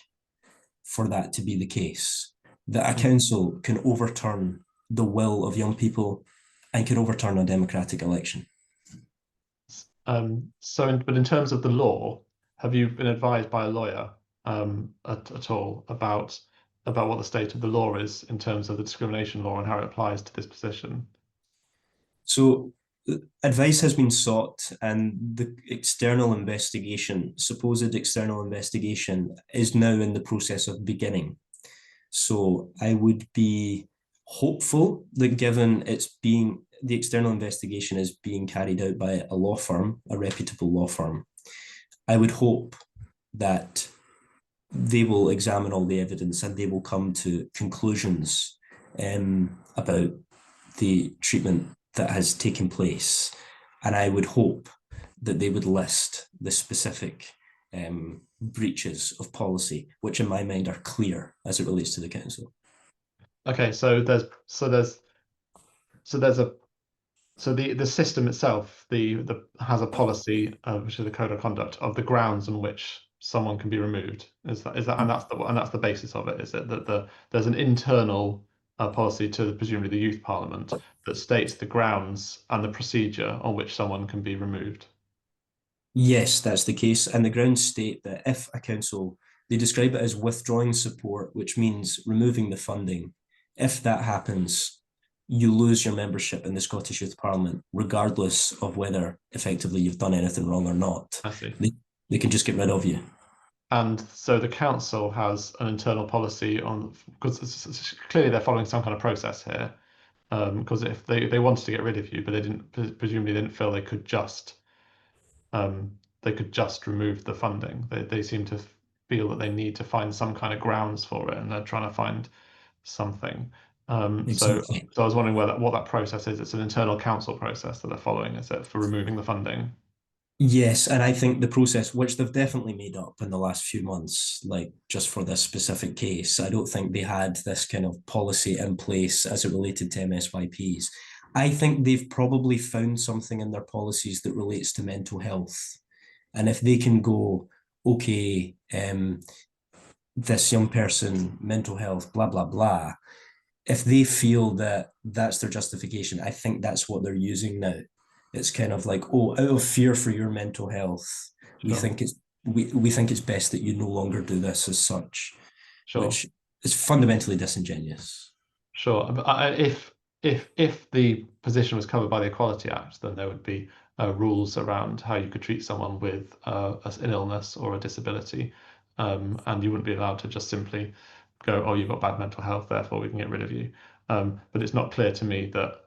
for that to be the case, that a council can overturn the will of young people and can overturn a democratic election. But in terms of the law, have you been advised by a lawyer at all about what the state of the law is in terms of the discrimination law and how it applies to this position? So advice has been sought, and the supposed external investigation, is now in the process of beginning. So I would be hopeful that, given the external investigation is being carried out by a law firm, a reputable law firm, I would hope that they will examine all the evidence and they will come to conclusions about the treatment that has taken place. And I would hope that they would list the specific breaches of policy, which in my mind are clear as it relates to the council. Okay, so the system itself has a policy, which is the code of conduct of the grounds on which someone can be removed. Is that and that's the basis of it, is it that there's an internal policy to presumably the youth parliament that states the grounds and the procedure on which someone can be removed? Yes, that's the case. And the grounds state that if a council, they describe it as withdrawing support, which means removing the funding. If that happens, you lose your membership in the Scottish Youth Parliament, regardless of whether effectively you've done anything wrong or not. I see. They can just get rid of you. And so the council has an internal policy on, because clearly they're following some kind of process here. Because if they wanted to get rid of you, but they presumably didn't feel they could just remove the funding. They seem to feel that they need to find some kind of grounds for it, and they're trying to find something. Exactly. So I was wondering what that process is. It's an internal council process that they're following, is it, for removing the funding? Yes, and I think the process, which they've definitely made up in the last few months, like just for this specific case, I don't think they had this kind of policy in place as it related to MSYPs. I think they've probably found something in their policies that relates to mental health. And if they can go, okay, this young person, mental health, blah, blah, blah, if they feel that that's their justification, I think that's what they're using now. It's kind of like, oh, out of fear for your mental health, we think it's best that you no longer do this as such, which is fundamentally disingenuous. Sure. If the position was covered by the Equality Act, then there would be rules around how you could treat someone with an illness or a disability, and you wouldn't be allowed to just simply go, oh, you've got bad mental health, therefore we can get rid of you. But it's not clear to me that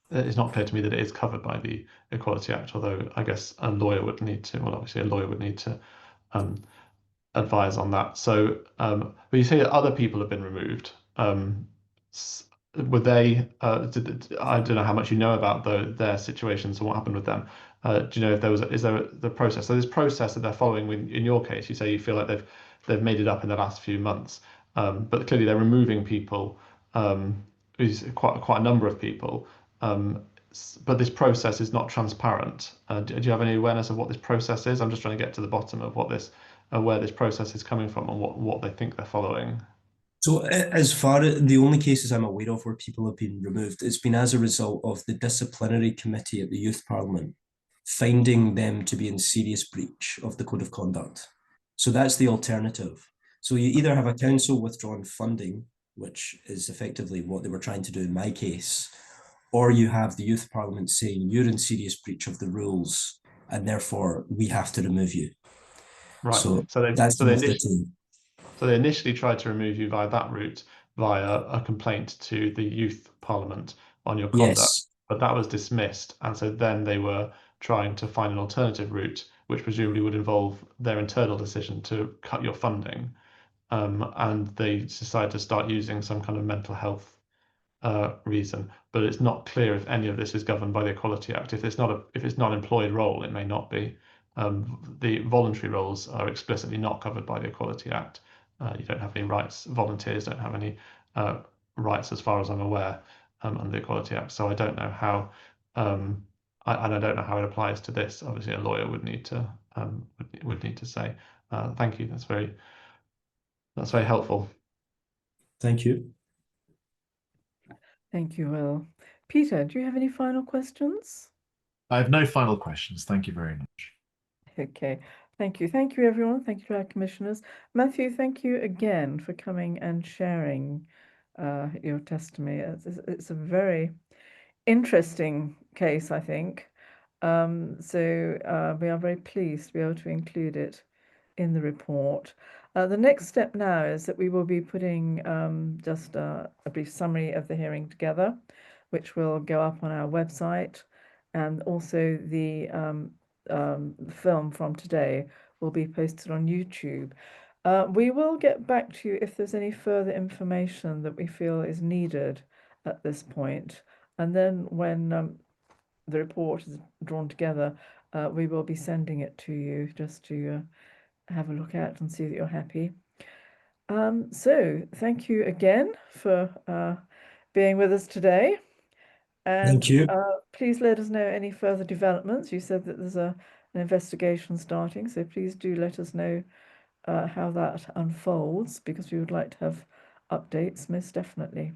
it is covered by the Equality Act, although I guess a lawyer would need to, well, obviously a lawyer would need to advise on that. So, but you say that other people have been removed. Were they, I don't know how much you know about their situations and what happened with them. Do you know if is there the process? So this process that they're following in your case, you say you feel like they've made it up in the last few months, but clearly they're removing people, is quite a number of people. But this process is not transparent. Do you have any awareness of what this process is? I'm just trying to get to the bottom of what this, where this process is coming from and what they think they're following. So, as far as the only cases I'm aware of where people have been removed, it's been as a result of the disciplinary committee at the Youth Parliament finding them to be in serious breach of the code of conduct. So that's the alternative. So you either have a council withdrawing funding, which is effectively what they were trying to do in my case, or you have the Youth Parliament saying you're in serious breach of the rules and therefore we have to remove you. Right. So So that's the two. So they initially tried to remove you via that route, via a complaint to the Youth Parliament on your conduct, Yes. but that was dismissed. And so then they were trying to find an alternative route, which presumably would involve their internal decision to cut your funding. And they decided to start using some kind of mental health reason, but it's not clear if any of this is governed by the Equality Act. If it's not an employed role, it may not be. The voluntary roles are explicitly not covered by the Equality Act. You don't have any rights. Volunteers don't have any rights, as far as I'm aware, under the Equality Act. So I don't know how, and I don't know how it applies to this. Obviously, a lawyer would need to would need to say. Thank you. That's very helpful. Thank you. Thank you, Will. Peter, do you have any final questions? I have no final questions. Thank you very much. Okay, thank you. Thank you, everyone. Thank you to our commissioners. Matthew, thank you again for coming and sharing your testimony. It's a very interesting case, I think. So we are very pleased to be able to include it in the report. The next step now is that we will be putting just a brief summary of the hearing together, which will go up on our website, and also the film from today will be posted on YouTube. We will get back to you if there's any further information that we feel is needed at this point. And then when the report is drawn together, we will be sending it to you just to have a look at and see that you're happy. So thank you again for being with us today. And Thank you. please let us know any further developments. You said that there's an investigation starting, so please do let us know how that unfolds, because we would like to have updates, most definitely.